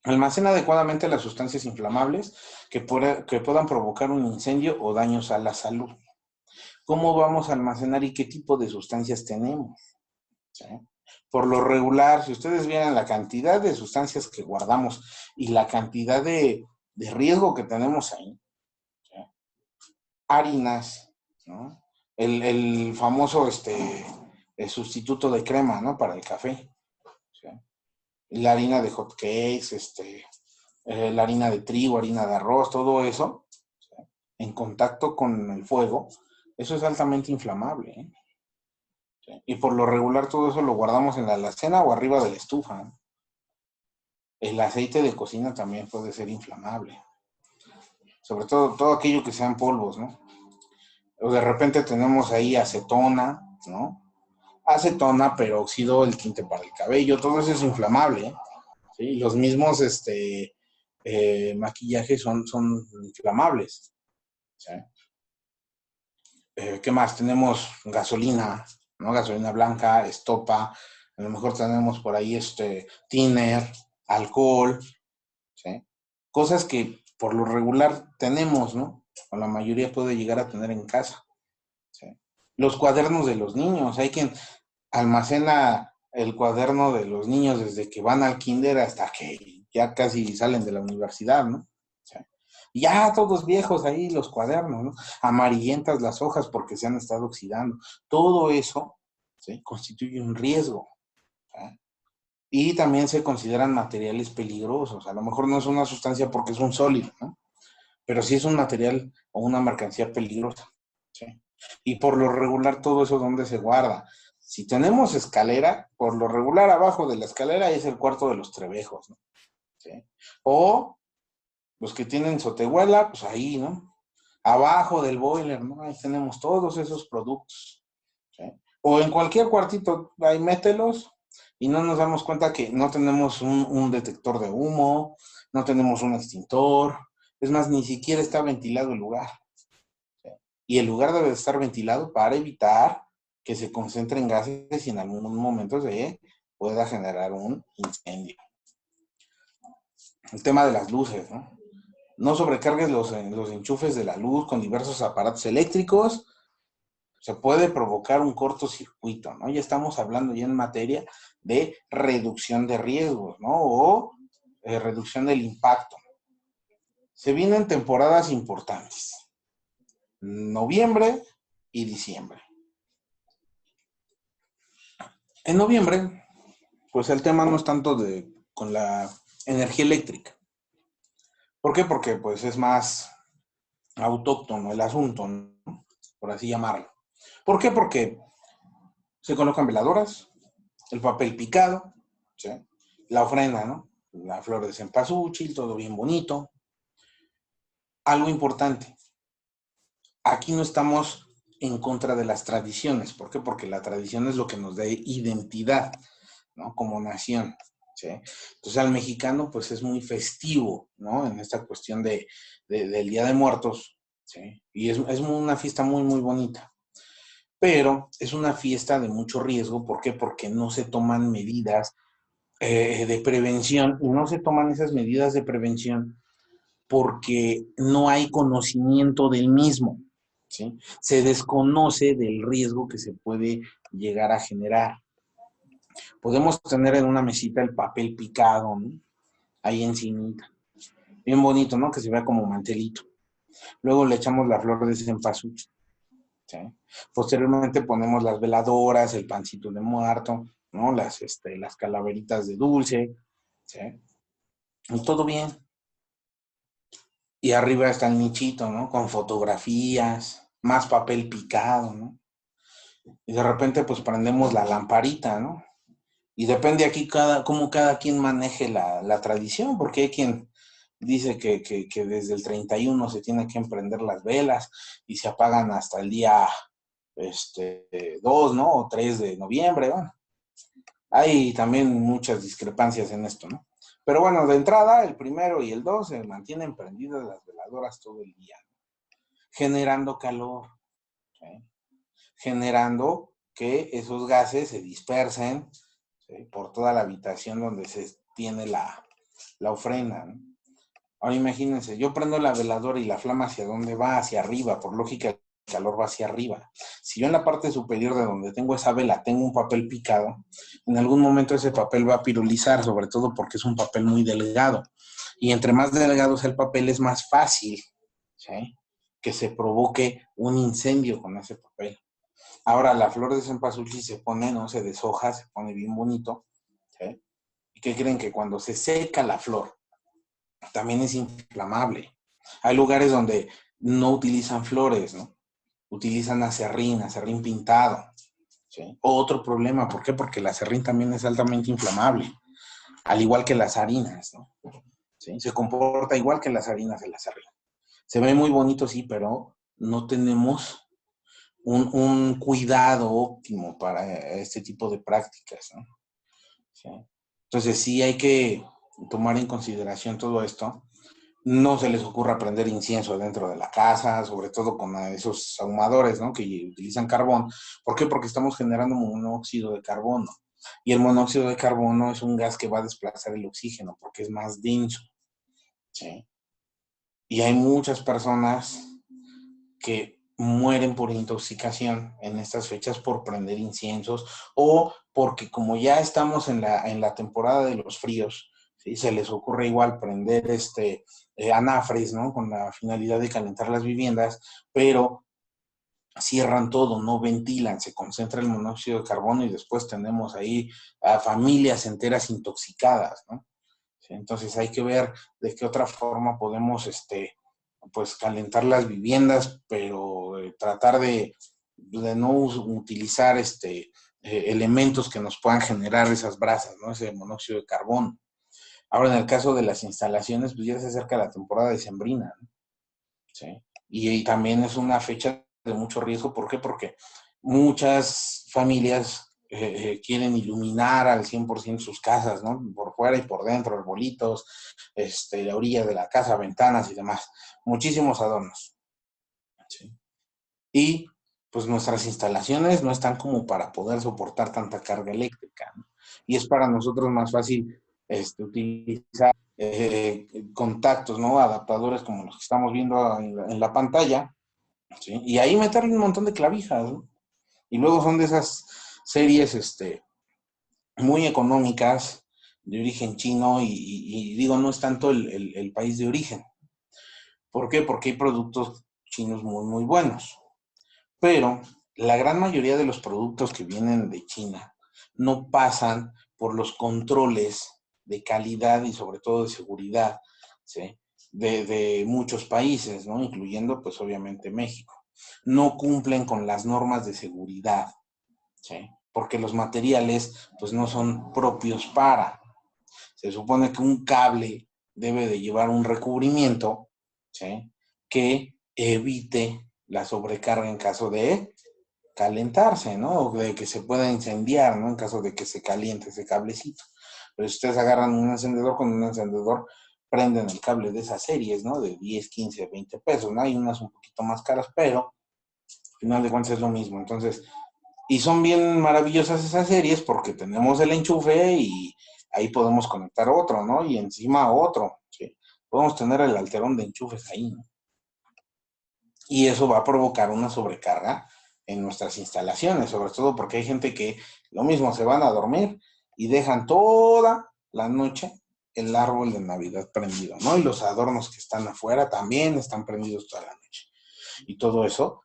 Almacena adecuadamente las sustancias inflamables que puedan provocar un incendio o daños a la salud. ¿Cómo vamos a almacenar y qué tipo de sustancias tenemos? ¿Sí? Por lo regular, si ustedes vieran la cantidad de sustancias que guardamos y la cantidad de riesgo que tenemos ahí, ¿sí? Harinas, ¿no? El famoso el sustituto de crema, ¿no? Para el café, ¿sí? La harina de hot cakes, la harina de trigo, harina de arroz, todo eso, ¿sí? En contacto con el fuego, eso es altamente inflamable, ¿eh? ¿Sí? Y por lo regular todo eso lo guardamos en la alacena o arriba de la estufa, ¿no? El aceite de cocina también puede ser inflamable. Sobre todo aquello que sean polvos, ¿no? O de repente tenemos ahí acetona, ¿no? Acetona, peróxido, el tinte para el cabello, todo eso es inflamable, ¿eh? ¿Sí? Los mismos maquillajes son inflamables, ¿sí? ¿Qué más? Tenemos gasolina, ¿no? Gasolina blanca, estopa, a lo mejor tenemos por ahí thinner, alcohol, ¿sí? Cosas que por lo regular tenemos, ¿no? O la mayoría puede llegar a tener en casa, ¿sí? Los cuadernos de los niños, hay quien almacena el cuaderno de los niños desde que van al kinder hasta que ya casi salen de la universidad, ¿no? ¿Sí? Ya todos viejos ahí los cuadernos, ¿no? Amarillentas las hojas porque se han estado oxidando. Todo eso, ¿sí?, constituye un riesgo, ¿sí? Y también se consideran materiales peligrosos. A lo mejor no es una sustancia porque es un sólido, ¿no? Pero sí es un material o una mercancía peligrosa, ¿sí? Y por lo regular todo eso, ¿dónde se guarda? Si tenemos escalera, por lo regular abajo de la escalera es el cuarto de los trebejos, ¿no? ¿Sí? O los que tienen sotehuela, pues ahí, ¿no? Abajo del boiler, ¿no? Ahí tenemos todos esos productos, ¿sí? O en cualquier cuartito, ahí mételos y no nos damos cuenta que no tenemos un detector de humo, no tenemos un extintor, es más, ni siquiera está ventilado el lugar, ¿sí? Y el lugar debe estar ventilado para evitar que se concentren gases y en algún momento se pueda generar un incendio. El tema de las luces, ¿no? No sobrecargues los enchufes de la luz con diversos aparatos eléctricos. Se puede provocar un cortocircuito, ¿no? Ya estamos hablando ya en materia de reducción de riesgos, ¿no? O reducción del impacto. Se vienen temporadas importantes. Noviembre y diciembre. En noviembre, pues el tema no es tanto con la energía eléctrica. ¿Por qué? Porque pues es más autóctono el asunto, ¿no?, por así llamarlo. ¿Por qué? Porque se colocan veladoras, el papel picado, ¿sí?, la ofrenda, ¿no?, la flor de cempasúchil, todo bien bonito. Algo importante, aquí no estamos en contra de las tradiciones. ¿Por qué? Porque la tradición es lo que nos da identidad, ¿no?, como nación, ¿sí? Entonces al mexicano pues es muy festivo, ¿no?, en esta cuestión del Día de Muertos, ¿sí? Y es una fiesta muy, muy bonita. Pero es una fiesta de mucho riesgo. ¿Por qué? Porque no se toman medidas de prevención, y no se toman esas medidas de prevención porque no hay conocimiento del mismo, ¿sí? Se desconoce del riesgo que se puede llegar a generar. Podemos tener en una mesita el papel picado, ¿no?, ahí encimita, bien bonito, ¿no?, que se vea como mantelito. Luego le echamos la flor de cempasúchil, ¿sí? Posteriormente ponemos las veladoras, el pancito de muerto, ¿no?, las calaveritas de dulce, ¿sí?, y todo bien. Y arriba está el nichito, ¿no?, con fotografías, más papel picado, ¿no? Y de repente pues prendemos la lamparita, ¿no? Y depende aquí cómo cada quien maneje la tradición, porque hay quien dice que desde el 31 se tienen que emprender las velas y se apagan hasta el día 2, ¿no?, o 3 de noviembre. Bueno, hay también muchas discrepancias en esto, ¿no? Pero bueno, de entrada, el 1 y el 2 se mantienen prendidas las veladoras todo el día, ¿no?, generando calor, ¿sí?, generando que esos gases se dispersen, ¿sí?, por toda la habitación donde se tiene la ofrenda, ¿no? Ahora imagínense, yo prendo la veladora y la flama ¿hacia dónde va? Hacia arriba. Por lógica, el calor va hacia arriba. Si yo en la parte superior de donde tengo esa vela tengo un papel picado, en algún momento ese papel va a pirulizar, sobre todo porque es un papel muy delgado. Y entre más delgado sea el papel, es más fácil, ¿sí?, que se provoque un incendio con ese papel. Ahora, la flor de cempasúchil se pone, ¿no?, se deshoja, se pone bien bonito, ¿sí? ¿Y qué creen? Que cuando se seca la flor, también es inflamable. Hay lugares donde no utilizan flores, ¿no?, utilizan acerrín pintado, ¿sí? Otro problema, ¿por qué? Porque el acerrín también es altamente inflamable. al igual que las harinas, ¿no? ¿Sí? Se comporta igual que las harinas de la serrín. Se ve muy bonito, sí, pero no tenemos un cuidado óptimo para este tipo de prácticas, ¿no? ¿Sí? Entonces sí hay que tomar en consideración todo esto. No se les ocurra prender incienso dentro de la casa, sobre todo con esos ahumadores, ¿no? Que utilizan carbón. ¿Por qué? Porque estamos generando monóxido de carbono. Y el monóxido de carbono es un gas que va a desplazar el oxígeno porque es más denso, ¿sí? Y hay muchas personas que mueren por intoxicación en estas fechas por prender inciensos o porque como ya estamos en la temporada de los fríos, ¿sí? Se les ocurre igual prender anafres, ¿no? Con la finalidad de calentar las viviendas, pero cierran todo, no ventilan, se concentra el monóxido de carbono y después tenemos ahí a familias enteras intoxicadas, ¿no? ¿Sí? Entonces hay que ver de qué otra forma podemos pues calentar las viviendas, pero tratar de no utilizar elementos que nos puedan generar esas brasas, ¿no? Ese monóxido de carbono. Ahora, en el caso de las instalaciones, pues ya se acerca la temporada decembrina, ¿no? ¿Sí? Y también es una fecha de mucho riesgo. ¿Por qué? Porque muchas familias quieren iluminar al 100% sus casas, ¿no? Por fuera y por dentro, arbolitos, la orilla de la casa, ventanas y demás. Muchísimos adornos. ¿Sí? Y pues nuestras instalaciones no están como para poder soportar tanta carga eléctrica, ¿no? Y es para nosotros más fácil utilizar contactos, ¿no? Adaptadores como los que estamos viendo en la pantalla, ¿sí? Y ahí meterle un montón de clavijas, ¿no? Y luego son de esas series muy económicas, de origen chino, y digo, no es tanto el país de origen. ¿Por qué? Porque hay productos chinos muy, muy buenos. Pero la gran mayoría de los productos que vienen de China no pasan por los controles de calidad y sobre todo de seguridad, ¿sí? de muchos países, ¿no? Incluyendo pues obviamente México. No cumplen con las normas de seguridad, ¿sí? Porque los materiales pues no son propios para. Se supone que un cable debe de llevar un recubrimiento, ¿sí? Que evite la sobrecarga en caso de calentarse, ¿no? O de que se pueda incendiar, ¿no? En caso de que se caliente ese cablecito. Pero si ustedes agarran un encendedor, con un encendedor prenden el cable de esas series, ¿no? De 10, 15, 20 pesos, ¿no? Hay unas un poquito más caras, pero al final de cuentas es lo mismo. Entonces, y son bien maravillosas esas series porque tenemos el enchufe y ahí podemos conectar otro, ¿no? Y encima otro, ¿sí? Podemos tener el alterón de enchufes ahí, ¿no? Y eso va a provocar una sobrecarga en nuestras instalaciones, sobre todo porque hay gente que lo mismo se van a dormir y dejan toda la noche el árbol de Navidad prendido, ¿no? Y los adornos que están afuera también están prendidos toda la noche. Y todo eso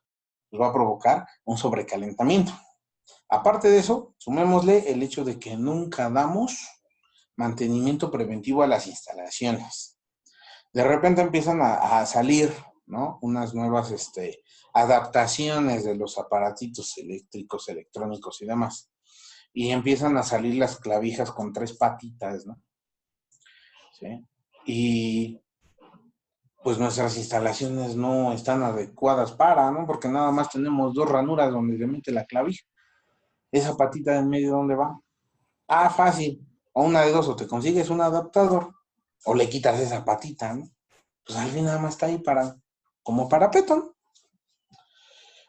pues, va a provocar un sobrecalentamiento. Aparte de eso, sumémosle el hecho de que nunca damos mantenimiento preventivo a las instalaciones. De repente empiezan a salir, ¿no? Unas nuevas adaptaciones de los aparatitos eléctricos, electrónicos y demás. Y empiezan a salir las clavijas con 3 patitas, ¿no? ¿Sí? Y pues nuestras instalaciones no están adecuadas para, ¿no? Porque nada más tenemos 2 ranuras donde se mete la clavija. Esa patita de en medio, ¿dónde va? Ah, fácil. O una de dos, o te consigues un adaptador, o le quitas esa patita, ¿no? Pues al fin nada más está ahí como parapeto, ¿no?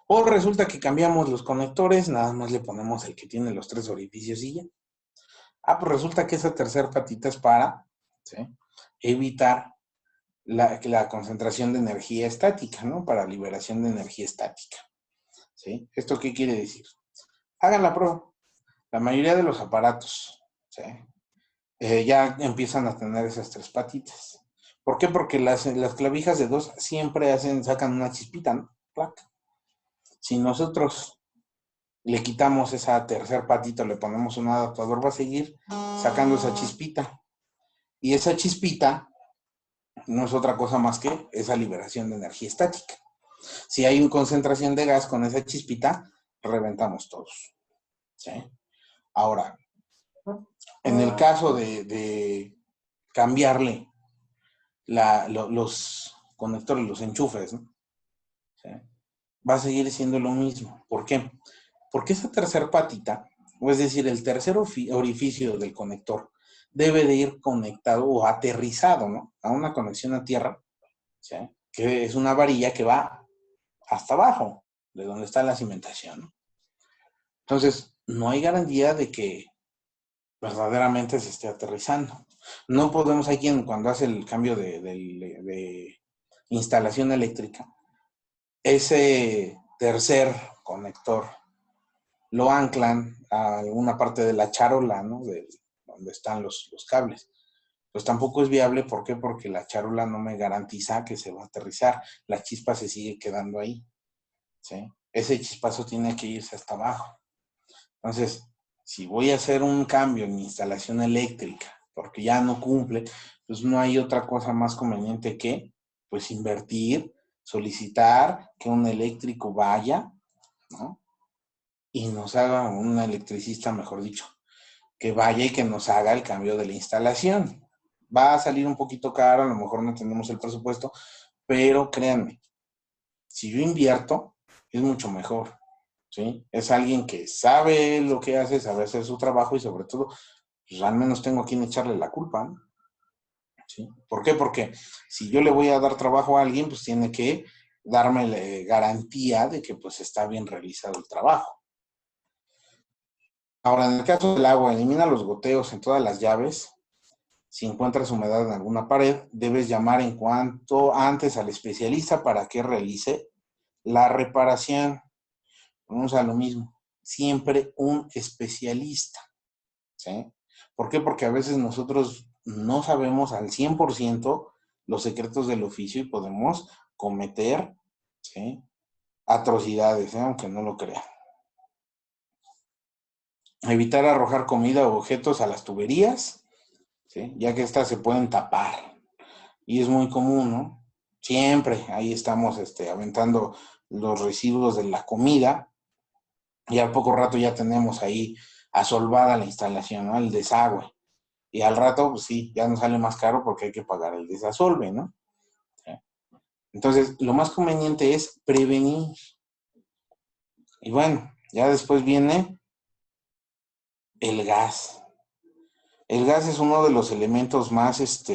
O resulta que cambiamos los conectores, nada más le ponemos el que tiene los 3 orificios y ya. Ah, pues resulta que esa tercera patita es para, ¿sí? Evitar la concentración de energía estática, ¿no? Para liberación de energía estática, ¿sí? ¿Esto qué quiere decir? Hagan la prueba. La mayoría de los aparatos, ¿sí? Ya empiezan a tener esas 3 patitas. ¿Por qué? Porque las clavijas de 2 siempre sacan una chispita, ¿no? Placa. Si nosotros le quitamos esa tercer patita, le ponemos un adaptador, va a seguir sacando esa chispita. Y esa chispita no es otra cosa más que esa liberación de energía estática. Si hay una concentración de gas con esa chispita, reventamos todos, ¿sí? Ahora, en el caso de cambiarle los conectores, los enchufes, ¿no? ¿Sí? Va a seguir siendo lo mismo. ¿Por qué? Porque esa tercer patita, o es decir, el tercer orificio del conector, debe de ir conectado o aterrizado, ¿no? A una conexión a tierra, ¿sí? Que es una varilla que va hasta abajo, de donde está la cimentación, ¿no? Entonces, no hay garantía de que verdaderamente se esté aterrizando. No podemos, hay quien cuando hace el cambio de instalación eléctrica, ese tercer conector lo anclan a alguna parte de la charola, ¿no? Donde están los cables. Pues tampoco es viable, ¿por qué? Porque la charola no me garantiza que se va a aterrizar. La chispa se sigue quedando ahí, ¿sí? Ese chispazo tiene que irse hasta abajo. Entonces, si voy a hacer un cambio en mi instalación eléctrica, porque ya no cumple, pues no hay otra cosa más conveniente que, pues, invertir, solicitar que un eléctrico vaya, ¿no? Y nos haga, un electricista, mejor dicho, que vaya y que nos haga el cambio de la instalación. Va a salir un poquito caro, a lo mejor no tenemos el presupuesto, pero créanme, si yo invierto, es mucho mejor, ¿sí? Es alguien que sabe lo que hace, sabe hacer su trabajo y sobre todo, pues al menos tengo a quien echarle la culpa, ¿no? ¿Sí? ¿Por qué? Porque si yo le voy a dar trabajo a alguien, pues tiene que darme garantía de que pues está bien realizado el trabajo. Ahora, en el caso del agua, elimina los goteos en todas las llaves. Si encuentras humedad en alguna pared, debes llamar en cuanto antes al especialista para que realice la reparación. Vamos a lo mismo. Siempre un especialista, ¿sí? ¿Por qué? Porque a veces nosotros no sabemos al 100% los secretos del oficio y podemos cometer, ¿sí?, atrocidades, ¿eh? Aunque no lo crean. Evitar arrojar comida o objetos a las tuberías, ¿sí?, ya que estas se pueden tapar. Y es muy común, ¿no? Siempre ahí estamos aventando los residuos de la comida y al poco rato ya tenemos ahí asolvada la instalación, ¿no? El desagüe. Y al rato, pues sí, ya nos sale más caro porque hay que pagar el desasolve, ¿no? ¿Sí? Entonces, lo más conveniente es prevenir. Y bueno, ya después viene el gas. El gas es uno de los elementos más,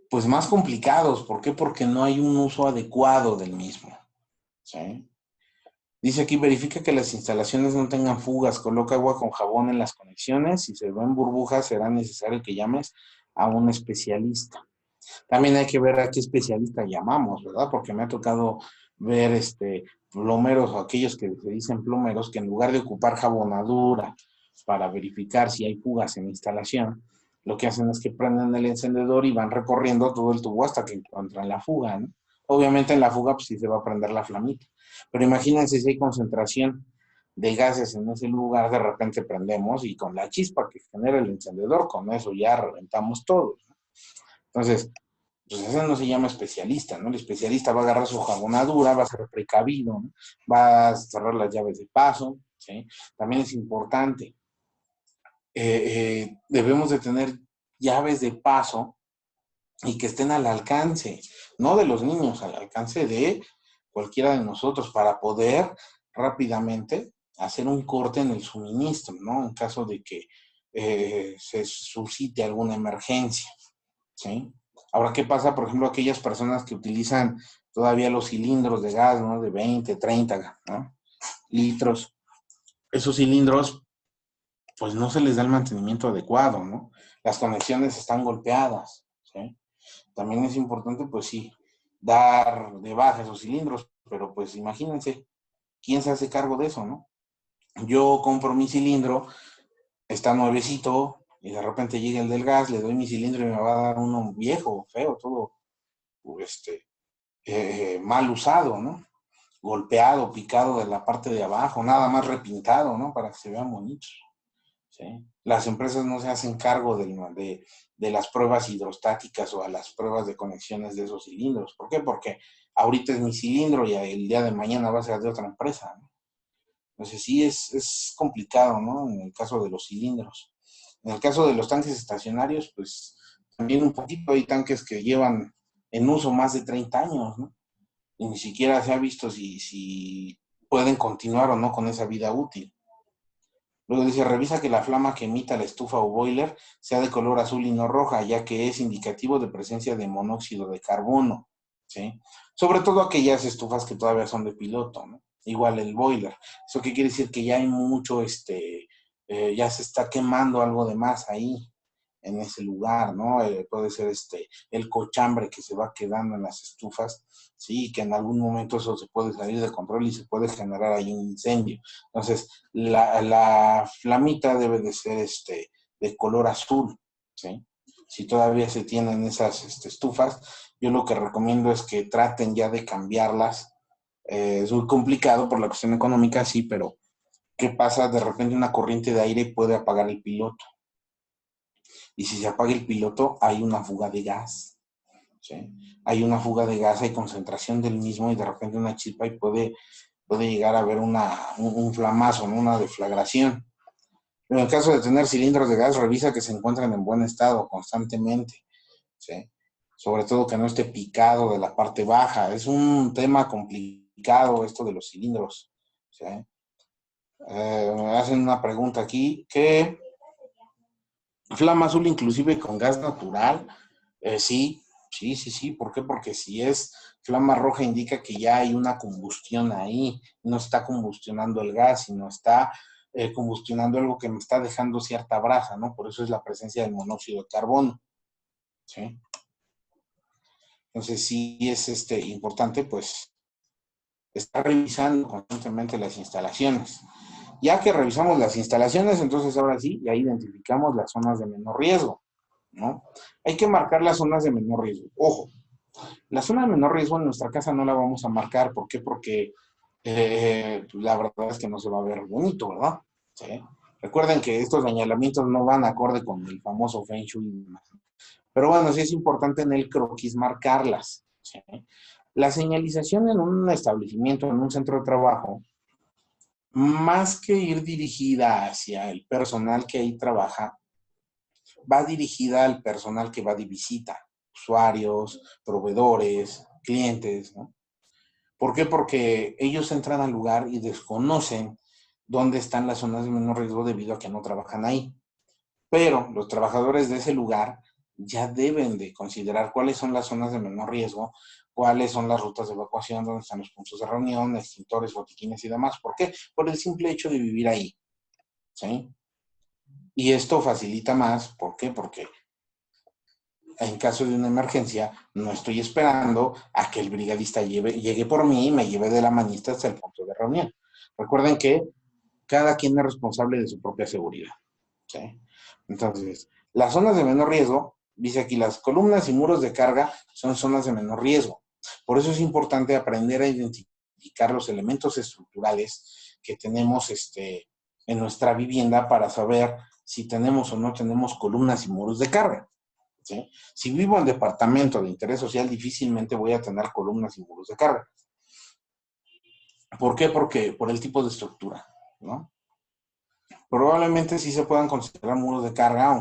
pues más complicados. ¿Por qué? Porque no hay un uso adecuado del mismo, ¿sí? Dice aquí, verifica que las instalaciones no tengan fugas, coloca agua con jabón en las conexiones, si se ven burbujas será necesario que llames a un especialista. También hay que ver a qué especialista llamamos, ¿verdad? Porque me ha tocado ver plomeros o aquellos que se dicen plomeros que en lugar de ocupar jabonadura para verificar si hay fugas en la instalación, lo que hacen es que prenden el encendedor y van recorriendo todo el tubo hasta que encuentran la fuga, ¿no? Obviamente en la fuga pues sí se va a prender la flamita, pero imagínense si hay concentración de gases en ese lugar, de repente prendemos y con la chispa que genera el encendedor, con eso ya reventamos todo, ¿no? Entonces, pues ese no se llama especialista, ¿no? El especialista va a agarrar su jabonadura, va a ser precavido, ¿no? Va a cerrar las llaves de paso, ¿sí? También es importante, debemos de tener llaves de paso y que estén al alcance, no de los niños, al alcance de cualquiera de nosotros para poder rápidamente hacer un corte en el suministro, ¿no? En caso de que se suscite alguna emergencia, ¿sí? Ahora, ¿qué pasa, por ejemplo, aquellas personas que utilizan todavía los cilindros de gas, ¿no? De 20, 30, ¿no?, litros. Esos cilindros, pues no se les da el mantenimiento adecuado, ¿no? Las conexiones están golpeadas, ¿sí? También es importante, pues sí, dar de baja esos cilindros, pero pues imagínense, ¿quién se hace cargo de eso, no? Yo compro mi cilindro, está nuevecito, y de repente llega el del gas, le doy mi cilindro y me va a dar uno viejo, feo, todo, mal usado, ¿no? Golpeado, picado de la parte de abajo, nada más repintado, ¿no? Para que se vean bonitos, ¿sí? Las empresas no se hacen cargo de las pruebas hidrostáticas o a las pruebas de conexiones de esos cilindros. ¿Por qué? Porque ahorita es mi cilindro y el día de mañana va a ser de otra empresa, ¿no? Entonces sí es complicado, ¿no? En el caso de los cilindros. En el caso de los tanques estacionarios, pues también un poquito hay tanques que llevan en uso más de 30 años, ¿no? Y ni siquiera se ha visto si pueden continuar o no con esa vida útil. Luego dice, revisa que la flama que emita la estufa o boiler sea de color azul y no roja, ya que es indicativo de presencia de monóxido de carbono, ¿sí? Sobre todo aquellas estufas que todavía son de piloto, ¿no? Igual el boiler. ¿Eso qué quiere decir? Que ya hay mucho, ya se está quemando algo de más ahí, en ese lugar, ¿no? Puede ser el cochambre que se va quedando en las estufas, sí, que en algún momento eso se puede salir de control y se puede generar ahí un incendio. Entonces, la flamita debe de ser de color azul, ¿sí? Si todavía se tienen esas estufas, yo lo que recomiendo es que traten ya de cambiarlas. Es muy complicado por la cuestión económica, sí, pero ¿qué pasa? De repente una corriente de aire puede apagar el piloto. Y si se apaga el piloto, hay una fuga de gas, ¿sí? Hay una fuga de gas, hay concentración del mismo y de repente una chispa y puede llegar a haber un flamazo, ¿no? Una deflagración. En el caso de tener cilindros de gas, revisa que se encuentren en buen estado constantemente, ¿sí? Sobre todo que no esté picado de la parte baja. Es un tema complicado esto de los cilindros, ¿sí? Me hacen una pregunta aquí, ¿qué flama azul inclusive con gas natural? Sí. ¿Por qué? Porque si es flama roja indica que ya hay una combustión ahí. No está combustionando el gas, sino está combustionando algo que me está dejando cierta brasa, ¿no? Por eso es la presencia del monóxido de carbono, ¿sí? Entonces sí es importante, pues, estar revisando constantemente las instalaciones. Ya que revisamos las instalaciones, entonces ahora sí, ya identificamos las zonas de menor riesgo, ¿no? Hay que marcar las zonas de menor riesgo. Ojo, la zona de menor riesgo en nuestra casa no la vamos a marcar. ¿Por qué? Porque la verdad es que no se va a ver bonito, ¿verdad? ¿Sí? Recuerden que estos señalamientos no van acorde con el famoso Feng Shui. Pero bueno, sí es importante en el croquis marcarlas, ¿sí? La señalización en un establecimiento, en un centro de trabajo, más que ir dirigida hacia el personal que ahí trabaja, va dirigida al personal que va de visita, usuarios, proveedores, clientes, ¿no? ¿Por qué? Porque ellos entran al lugar y desconocen dónde están las zonas de menor riesgo debido a que no trabajan ahí. Pero los trabajadores de ese lugar ya deben de considerar cuáles son las zonas de menor riesgo, cuáles son las rutas de evacuación, dónde están los puntos de reunión, extintores, botiquines y demás. ¿Por qué? Por el simple hecho de vivir ahí, ¿sí? Y esto facilita más, ¿por qué? Porque en caso de una emergencia, no estoy esperando a que el brigadista llegue por mí y me lleve de la manita hasta el punto de reunión. Recuerden que cada quien es responsable de su propia seguridad, ¿sí? Entonces, las zonas de menor riesgo, dice aquí, las columnas y muros de carga son zonas de menor riesgo. Por eso es importante aprender a identificar los elementos estructurales que tenemos en nuestra vivienda para saber si tenemos o no tenemos columnas y muros de carga, ¿sí? Si vivo en departamento de interés social, difícilmente voy a tener columnas y muros de carga. ¿Por qué? Porque por el tipo de estructura, ¿no? Probablemente sí se puedan considerar muros de carga,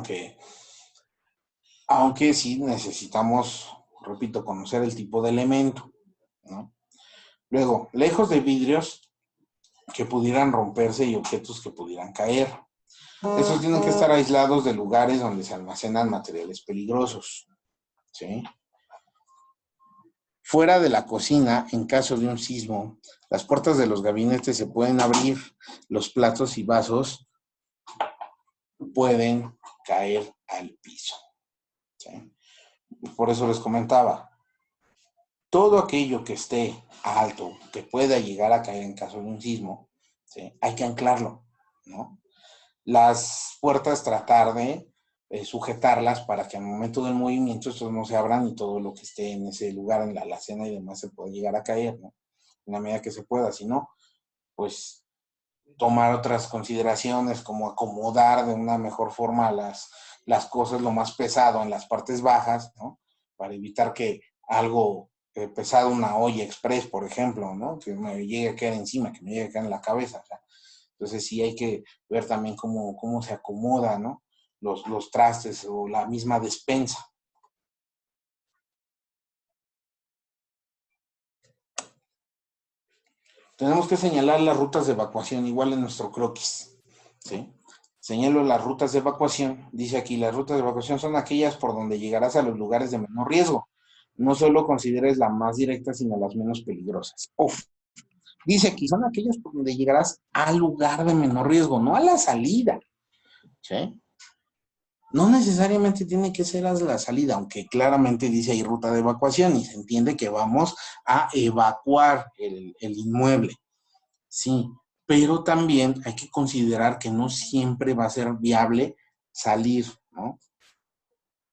aunque sí necesitamos, repito, conocer el tipo de elemento, ¿no? Luego, lejos de vidrios que pudieran romperse y objetos que pudieran caer. Estos tienen que estar aislados de lugares donde se almacenan materiales peligrosos, ¿sí? Fuera de la cocina, en caso de un sismo, las puertas de los gabinetes se pueden abrir, los platos y vasos pueden caer al piso, ¿sí? Por eso les comentaba, todo aquello que esté alto, que pueda llegar a caer en caso de un sismo, ¿sí? Hay que anclarlo, ¿no? Las puertas tratar de sujetarlas para que al momento del movimiento estos no se abran y todo lo que esté en ese lugar, en la alacena y demás, se puede llegar a caer, ¿no? En la medida que se pueda. Si no, pues tomar otras consideraciones como acomodar de una mejor forma las cosas, lo más pesado en las partes bajas, ¿no? Para evitar que algo pesado, una olla express, por ejemplo, ¿no? Que me llegue a caer encima, que me llegue a caer en la cabeza, o sea. Entonces sí hay que ver también cómo se acomoda, ¿no? los trastes o la misma despensa. Tenemos que señalar las rutas de evacuación, igual en nuestro croquis, ¿sí? Señalo las rutas de evacuación. Dice aquí, las rutas de evacuación son aquellas por donde llegarás a los lugares de menor riesgo. No solo consideres la más directa, sino las menos peligrosas. Uf. Dice aquí, son aquellas por donde llegarás al lugar de menor riesgo, no a la salida, ¿sí? No necesariamente tiene que ser a la salida, aunque claramente dice ahí ruta de evacuación y se entiende que vamos a evacuar el inmueble. Sí, pero también hay que considerar que no siempre va a ser viable salir, ¿no?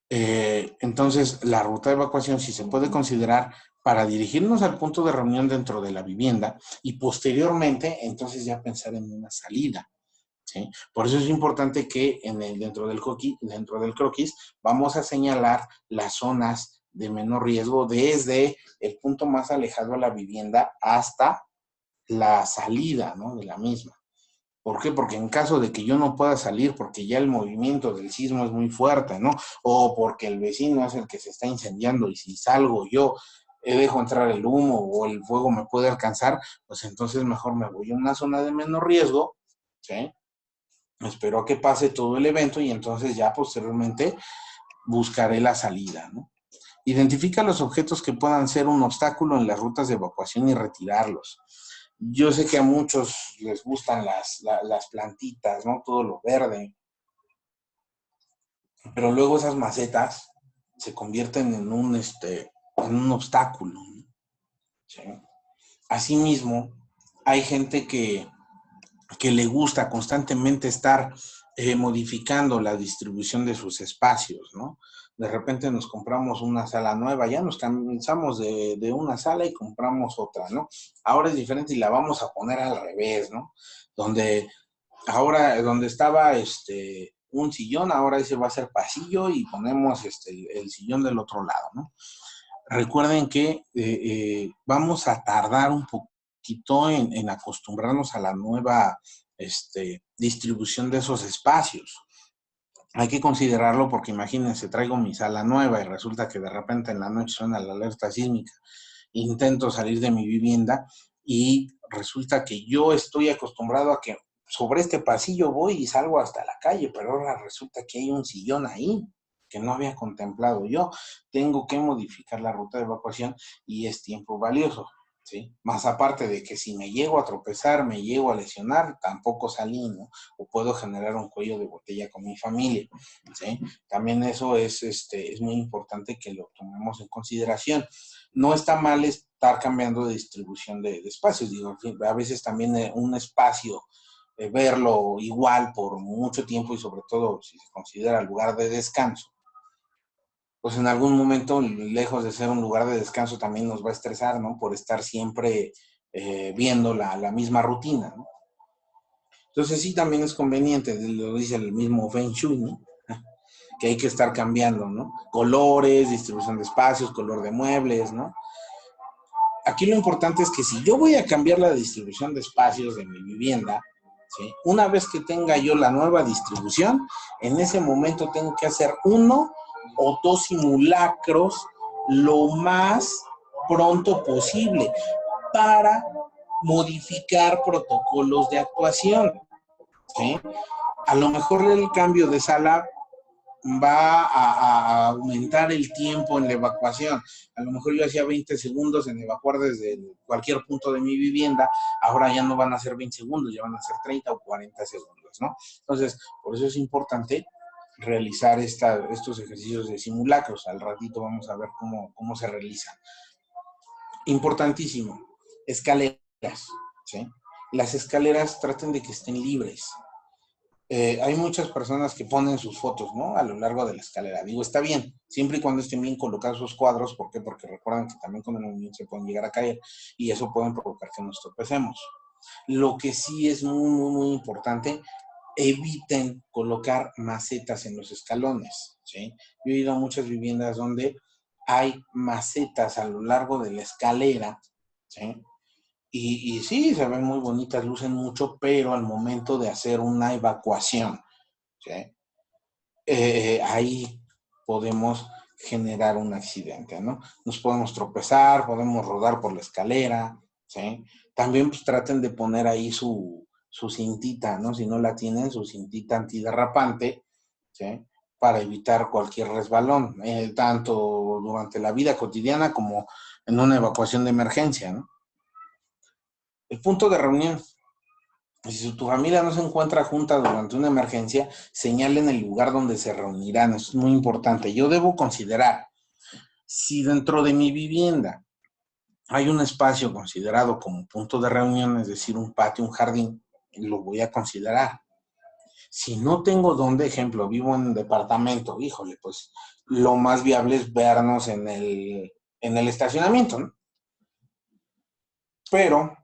Entonces, la ruta de evacuación sí se puede considerar para dirigirnos al punto de reunión dentro de la vivienda y posteriormente, entonces ya pensar en una salida, ¿sí? Por eso es importante que dentro del croquis vamos a señalar las zonas de menor riesgo desde el punto más alejado a la vivienda hasta la salida, ¿no?, de la misma. ¿Por qué? Porque en caso de que yo no pueda salir porque ya el movimiento del sismo es muy fuerte, ¿no? O porque el vecino es el que se está incendiando y si salgo yo dejo entrar el humo o el fuego me puede alcanzar, pues entonces mejor me voy a una zona de menor riesgo, ¿sí? Espero a que pase todo el evento y entonces ya posteriormente buscaré la salida, ¿no? Identifica los objetos que puedan ser un obstáculo en las rutas de evacuación y retirarlos. Yo sé que a muchos les gustan las plantitas, ¿no? Todo lo verde. Pero luego esas macetas se convierten en un obstáculo, ¿no? ¿Sí? Asimismo, hay gente que le gusta constantemente estar modificando la distribución de sus espacios, ¿no? De repente nos compramos una sala nueva, ya nos cansamos de una sala y compramos otra, ¿no? Ahora es diferente y la vamos a poner al revés, ¿no? Donde estaba un sillón, ahora ese va a ser pasillo y ponemos el sillón del otro lado, ¿no? Recuerden que vamos a tardar un poquito en acostumbrarnos a la nueva distribución de esos espacios. Hay que considerarlo porque imagínense, traigo mi sala nueva y resulta que de repente en la noche suena la alerta sísmica. Intento salir de mi vivienda y resulta que yo estoy acostumbrado a que sobre este pasillo voy y salgo hasta la calle, pero ahora resulta que hay un sillón ahí que no había contemplado yo. Tengo que modificar la ruta de evacuación y es tiempo valioso, ¿sí? Más aparte de que si me llego a tropezar, me llego a lesionar, tampoco salí, ¿no? O puedo generar un cuello de botella con mi familia, ¿sí? También eso es muy importante que lo tomemos en consideración. No está mal estar cambiando de distribución de espacios. Digo, a veces también un espacio, verlo igual por mucho tiempo y sobre todo si se considera lugar de descanso, pues en algún momento, lejos de ser un lugar de descanso, también nos va a estresar, ¿no? Por estar siempre viendo la misma rutina, ¿no? Entonces sí, también es conveniente, lo dice el mismo Feng Shui, ¿no? Que hay que estar cambiando, ¿no? Colores, distribución de espacios, color de muebles, ¿no? Aquí lo importante es que si yo voy a cambiar la distribución de espacios de mi vivienda, ¿sí? Una vez que tenga yo la nueva distribución, en ese momento tengo que hacer 1 o 2 simulacros lo más pronto posible para modificar protocolos de actuación, ¿sí? A lo mejor el cambio de sala va a aumentar el tiempo en la evacuación. A lo mejor yo hacía 20 segundos en evacuar desde cualquier punto de mi vivienda, ahora ya no van a ser 20 segundos, ya van a ser 30 o 40 segundos, ¿no? Entonces, por eso es importante realizar estos ejercicios de simulacros. Al ratito vamos a ver cómo se realizan. Importantísimo, escaleras, ¿sí? Las escaleras traten de que estén libres. Hay muchas personas que ponen sus fotos, ¿no? A lo largo de la escalera. Digo, está bien, siempre y cuando estén bien colocados sus cuadros. ¿Por qué? Porque recuerdan que también con el movimiento se pueden llegar a caer y eso puede provocar que nos tropecemos. Lo que sí es muy, muy, muy importante, eviten colocar macetas en los escalones, ¿sí? Yo he ido a muchas viviendas donde hay macetas a lo largo de la escalera, ¿sí? Y sí, se ven muy bonitas, lucen mucho, pero al momento de hacer una evacuación, ¿sí? ahí podemos generar un accidente, ¿no? Nos podemos tropezar, podemos rodar por la escalera, ¿sí? También pues traten de poner ahí su cintita, ¿no? Si no la tienen, su cintita antiderrapante, ¿sí? Para evitar cualquier resbalón, tanto durante la vida cotidiana como en una evacuación de emergencia, ¿no? El punto de reunión. Si tu familia no se encuentra junta durante una emergencia, señalen el lugar donde se reunirán. Eso es muy importante. Yo debo considerar si dentro de mi vivienda hay un espacio considerado como punto de reunión, es decir, un patio, un jardín, lo voy a considerar. Si no tengo dónde, ejemplo, vivo en un departamento, híjole, pues lo más viable es vernos en el estacionamiento, ¿no? Pero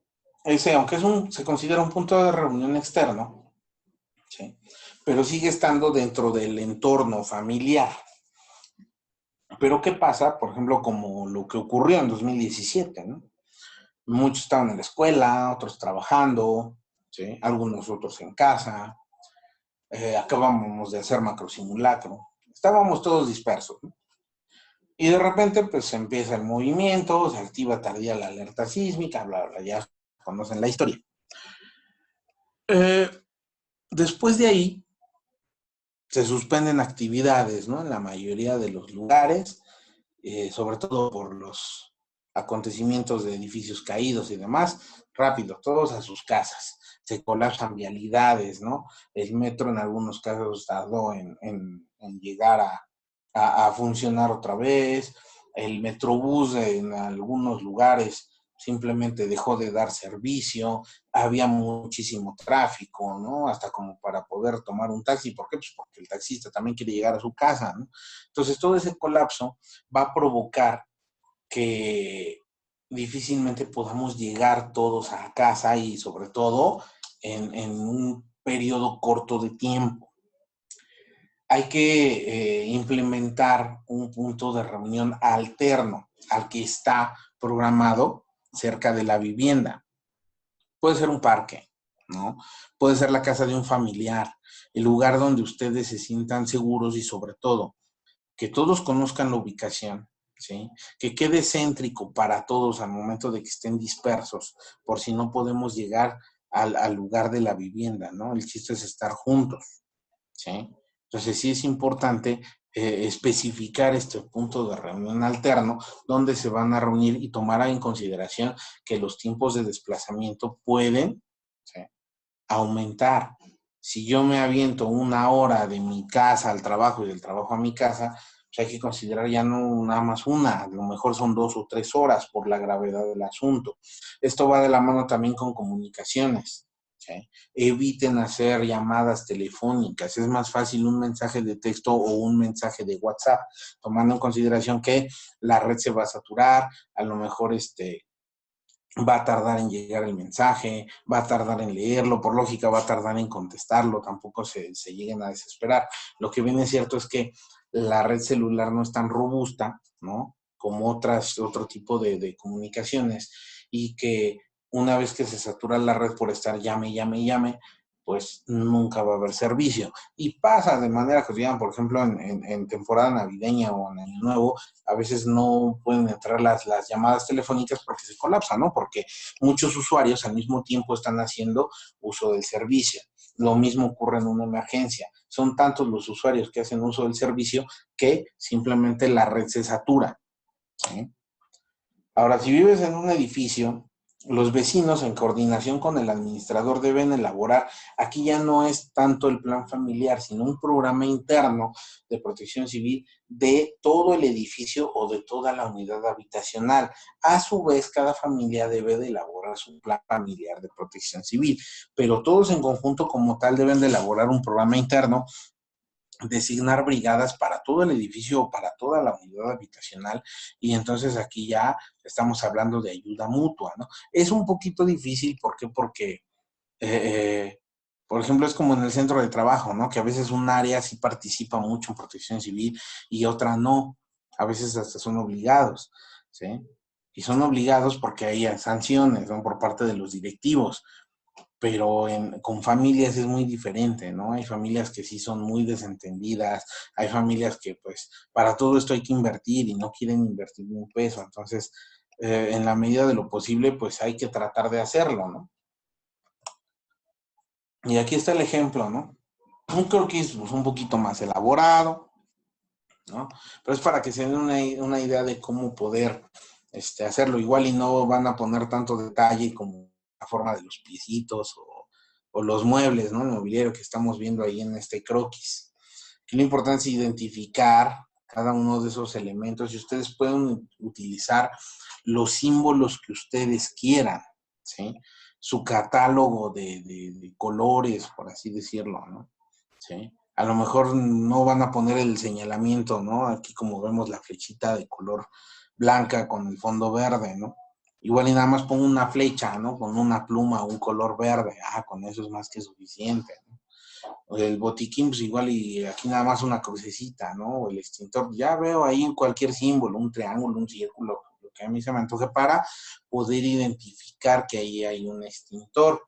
ese, aunque se considera un punto de reunión externo, ¿sí? Pero sigue estando dentro del entorno familiar. Pero ¿qué pasa? Por ejemplo, como lo que ocurrió en 2017, ¿no? Muchos estaban en la escuela, otros trabajando, ¿sí? Algunos otros en casa, acabamos de hacer macrosimulacro, estábamos todos dispersos, ¿no? Y de repente, pues empieza el movimiento, se activa tardía la alerta sísmica, bla, bla, ya conocen la historia. Después de ahí, se suspenden actividades, ¿no? En la mayoría de los lugares, sobre todo por los acontecimientos de edificios caídos y demás, rápido, todos a sus casas. Se colapsan vialidades, ¿no? El metro en algunos casos tardó en llegar a funcionar otra vez. El Metrobús en algunos lugares simplemente dejó de dar servicio, había muchísimo tráfico, ¿no? Hasta como para poder tomar un taxi. ¿Por qué? Pues porque el taxista también quiere llegar a su casa, ¿no? Entonces, todo ese colapso va a provocar que difícilmente podamos llegar todos a casa y sobre todo en un periodo corto de tiempo. Hay que implementar un punto de reunión alterno al que está programado cerca de la vivienda. Puede ser un parque, ¿no? Puede ser la casa de un familiar, el lugar donde ustedes se sientan seguros y sobre todo, que todos conozcan la ubicación, ¿sí? Que quede céntrico para todos al momento de que estén dispersos, por si no podemos llegar al lugar de la vivienda, ¿no? El chiste es estar juntos, ¿sí? Entonces sí es importante especificar este punto de reunión alterno donde se van a reunir y tomar en consideración que los tiempos de desplazamiento pueden, ¿sí?, aumentar. Si yo me aviento 1 hora de mi casa al trabajo y del trabajo a mi casa, pues hay que considerar ya no nada más una, a lo mejor son 2 o 3 horas por la gravedad del asunto. Esto va de la mano también con comunicaciones, ¿sí? Eviten hacer llamadas telefónicas, es más fácil un mensaje de texto o un mensaje de WhatsApp, tomando en consideración que la red se va a saturar, a lo mejor va a tardar en llegar el mensaje, va a tardar en leerlo, por lógica va a tardar en contestarlo, tampoco se lleguen a desesperar. Lo que viene cierto es que la red celular no es tan robusta, ¿no?, como otro tipo de comunicaciones, y que una vez que se satura la red por estar llame, pues nunca va a haber servicio. Y pasa de manera cotidiana, por ejemplo, en temporada navideña o en Año Nuevo, a veces no pueden entrar las llamadas telefónicas porque se colapsan, ¿no? Porque muchos usuarios al mismo tiempo están haciendo uso del servicio. Lo mismo ocurre en una emergencia. Son tantos los usuarios que hacen uso del servicio que simplemente la red se satura, ¿sí? Ahora, si vives en un edificio, los vecinos en coordinación con el administrador deben elaborar, aquí ya no es tanto el plan familiar, sino un programa interno de protección civil de todo el edificio o de toda la unidad habitacional. A su vez, cada familia debe de elaborar su plan familiar de protección civil, pero todos en conjunto como tal deben de elaborar un programa interno, designar brigadas para todo el edificio o para toda la unidad habitacional, y entonces aquí ya estamos hablando de ayuda mutua, ¿no? Es un poquito difícil, ¿por qué? Porque, por ejemplo, es como en el centro de trabajo, ¿no? Que a veces un área sí participa mucho en protección civil y otra no, a veces hasta son obligados, ¿sí? Y son obligados porque hay sanciones, ¿no?, por parte de los directivos. pero con familias es muy diferente, ¿no? Hay familias que sí son muy desentendidas, hay familias que pues para todo esto hay que invertir y no quieren invertir ni un peso, entonces en la medida de lo posible pues hay que tratar de hacerlo, ¿no? Y aquí está el ejemplo, ¿no? Un croquis pues, un poquito más elaborado, ¿no? Pero es para que se den una idea de cómo poder hacerlo. Igual y no van a poner tanto detalle como la forma de los piecitos o los muebles, ¿no? El mobiliario que estamos viendo ahí en este croquis. Aquí lo importante es identificar cada uno de esos elementos y ustedes pueden utilizar los símbolos que ustedes quieran, ¿sí? Su catálogo de colores, por así decirlo, ¿no? ¿Sí? A lo mejor no van a poner el señalamiento, ¿no? Aquí como vemos la flechita de color blanca con el fondo verde, ¿no? Igual y nada más pongo una flecha, ¿no? Con una pluma, un color verde. Con eso es más que suficiente, ¿no? El botiquín, pues igual y aquí nada más una crucecita, ¿no? O el extintor. Ya veo ahí en cualquier símbolo, un triángulo, un círculo, lo que a mí se me antoje para poder identificar que ahí hay un extintor.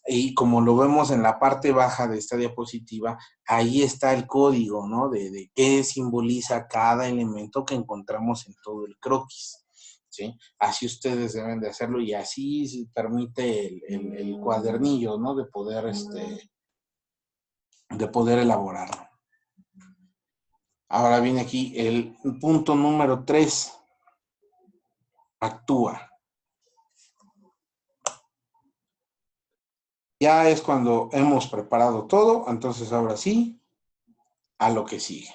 Y como lo vemos en la parte baja de esta diapositiva, ahí está el código, ¿no? De qué simboliza cada elemento que encontramos en todo el croquis, ¿sí? Así ustedes deben de hacerlo y así se permite el cuadernillo, ¿no? De poder elaborarlo. Ahora viene aquí el punto número 3. Actúa. Ya es cuando hemos preparado todo, entonces ahora sí, a lo que sigue.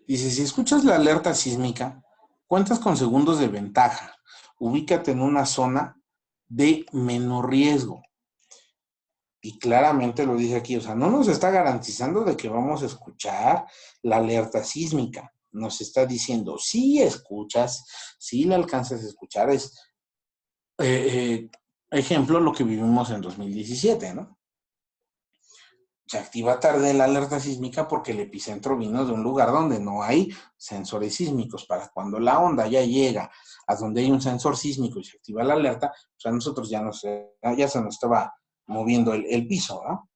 Dice, si escuchas la alerta sísmica, cuentas con segundos de ventaja. Ubícate en una zona de menor riesgo. Y claramente lo dice aquí, o sea, no nos está garantizando de que vamos a escuchar la alerta sísmica. Nos está diciendo, si escuchas, si la alcanzas a escuchar, es ejemplo lo que vivimos en 2017, ¿no? Se activa tarde la alerta sísmica porque el epicentro vino de un lugar donde no hay sensores sísmicos. Para cuando la onda ya llega a donde hay un sensor sísmico y se activa la alerta, pues a nosotros ya se nos estaba moviendo el piso, ¿no?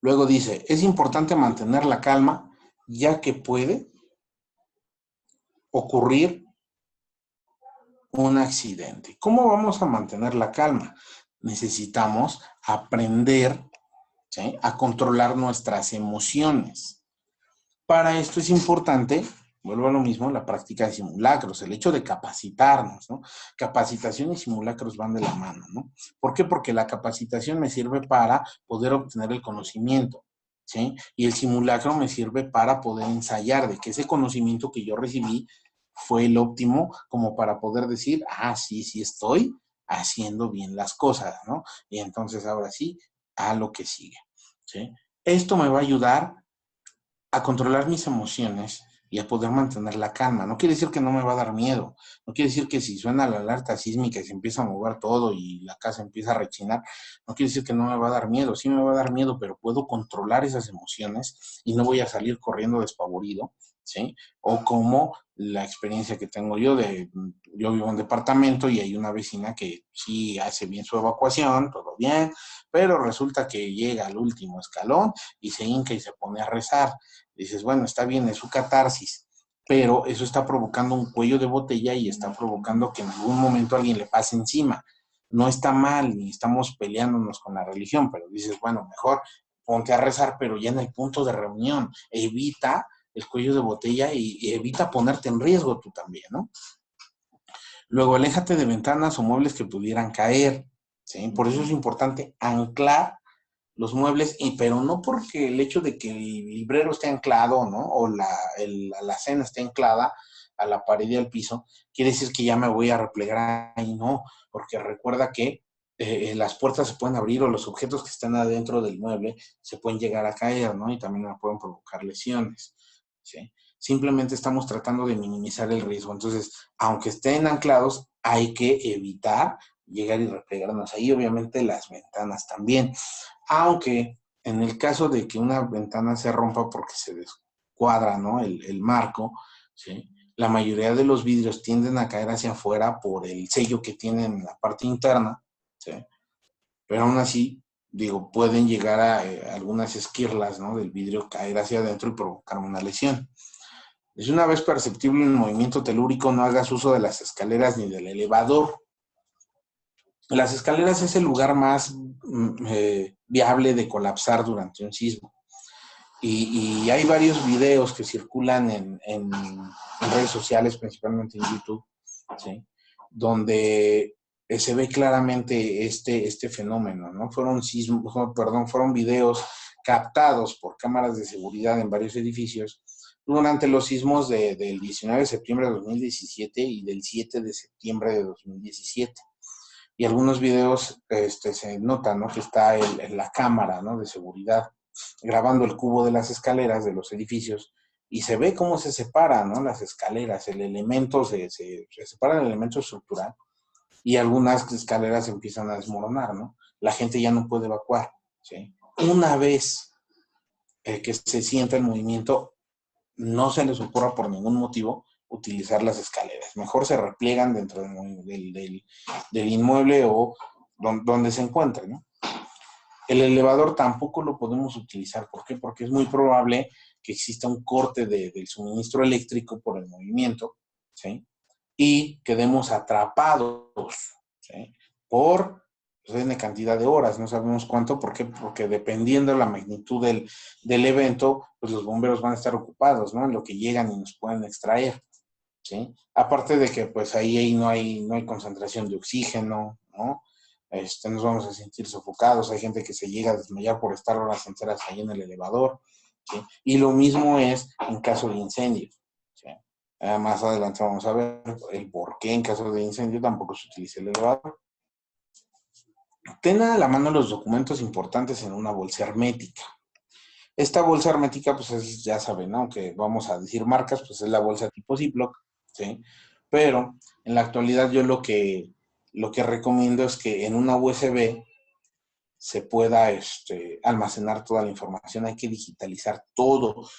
Luego dice, es importante mantener la calma ya que puede ocurrir un accidente. ¿Cómo vamos a mantener la calma? Necesitamos aprender, ¿sí?, a controlar nuestras emociones. Para esto es importante, vuelvo a lo mismo, la práctica de simulacros, el hecho de capacitarnos, ¿no? Capacitación y simulacros van de la mano, ¿no? ¿Por qué? Porque la capacitación me sirve para poder obtener el conocimiento, ¿sí? Y el simulacro me sirve para poder ensayar de que ese conocimiento que yo recibí fue el óptimo como para poder decir, sí estoy haciendo bien las cosas, ¿no? Y entonces ahora sí, a lo que sigue, ¿sí? Esto me va a ayudar a controlar mis emociones y a poder mantener la calma. No quiere decir que no me va a dar miedo. No quiere decir que si suena la alerta sísmica y se empieza a mover todo y la casa empieza a rechinar, no quiere decir que no me va a dar miedo. Sí me va a dar miedo, pero puedo controlar esas emociones y no voy a salir corriendo despavorido, ¿sí? O como la experiencia que tengo yo yo vivo en un departamento y hay una vecina que sí hace bien su evacuación, todo bien, pero resulta que llega al último escalón y se hinca y se pone a rezar. Dices, bueno, está bien, es su catarsis, pero eso está provocando un cuello de botella y está provocando que en algún momento alguien le pase encima. No está mal, ni estamos peleándonos con la religión, pero dices, bueno, mejor ponte a rezar, pero ya en el punto de reunión, evita el cuello de botella y evita ponerte en riesgo tú también, ¿no? Luego, aléjate de ventanas o muebles que pudieran caer, ¿sí? Por eso es importante anclar los muebles, pero no porque el hecho de que el librero esté anclado, ¿no? O la alacena esté anclada a la pared y al piso, quiere decir que ya me voy a replegar ahí, no, porque recuerda que las puertas se pueden abrir o los objetos que están adentro del mueble se pueden llegar a caer, ¿no? Y también me pueden provocar lesiones, ¿sí? Simplemente estamos tratando de minimizar el riesgo. Entonces, aunque estén anclados, hay que evitar llegar y replegarnos ahí. Obviamente las ventanas también. Aunque en el caso de que una ventana se rompa porque se descuadra, ¿no?, el marco, ¿sí?, la mayoría de los vidrios tienden a caer hacia afuera por el sello que tienen en la parte interna, ¿sí? Pero aún así, digo, pueden llegar a algunas esquirlas, ¿no?, del vidrio caer hacia adentro y provocar una lesión. Es una vez perceptible el movimiento telúrico, no hagas uso de las escaleras ni del elevador. Las escaleras es el lugar más viable de colapsar durante un sismo. Y hay varios videos que circulan en redes sociales, principalmente en YouTube, ¿sí?, donde se ve claramente este fenómeno, ¿no? Fueron videos captados por cámaras de seguridad en varios edificios durante los sismos del 19 de septiembre de 2017 y del 7 de septiembre de 2017. Y algunos videos se nota, ¿no?, que está la cámara, ¿no?, de seguridad grabando el cubo de las escaleras de los edificios y se ve cómo se separan, ¿no?, las escaleras, el elemento se separa el elemento estructural y algunas escaleras empiezan a desmoronar, ¿no? La gente ya no puede evacuar, ¿sí? Una vez que se sienta el movimiento, no se les ocurra por ningún motivo utilizar las escaleras. Mejor se repliegan dentro del inmueble o donde se encuentren, ¿no? El elevador tampoco lo podemos utilizar. ¿Por qué? Porque es muy probable que exista un corte del suministro eléctrico por el movimiento, ¿sí?, y quedemos atrapados, ¿sí?, por una cantidad de horas, no sabemos cuánto. ¿Por qué? Porque dependiendo de la magnitud del evento, pues los bomberos van a estar ocupados, ¿no?, en lo que llegan y nos pueden extraer, ¿sí? Aparte de que pues ahí no hay concentración de oxígeno, ¿no? Nos vamos a sentir sofocados, hay gente que se llega a desmayar por estar horas enteras ahí en el elevador, ¿sí? Y lo mismo es en caso de incendio, ¿sí? Más adelante vamos a ver el por qué en caso de incendio tampoco se utiliza el elevador. Ten a la mano los documentos importantes en una bolsa hermética. Esta bolsa hermética, pues ya saben, ¿no?, aunque vamos a decir marcas, pues es la bolsa tipo Ziploc, ¿sí? Pero en la actualidad yo lo que recomiendo es que en una USB se pueda almacenar toda la información. Hay que digitalizar todo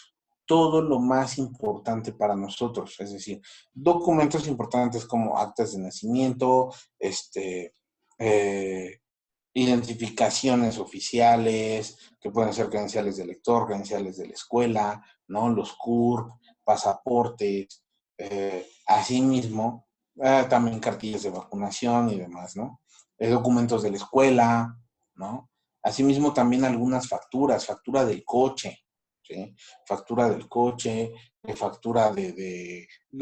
lo más importante para nosotros, es decir, documentos importantes como actas de nacimiento, identificaciones oficiales, que pueden ser credenciales de lector, credenciales de la escuela, ¿no?, los CURP, pasaportes, asimismo, también cartillas de vacunación y demás, ¿no? Documentos de la escuela, ¿no? Asimismo, también algunas facturas, factura del coche, ¿sí? Factura del coche, factura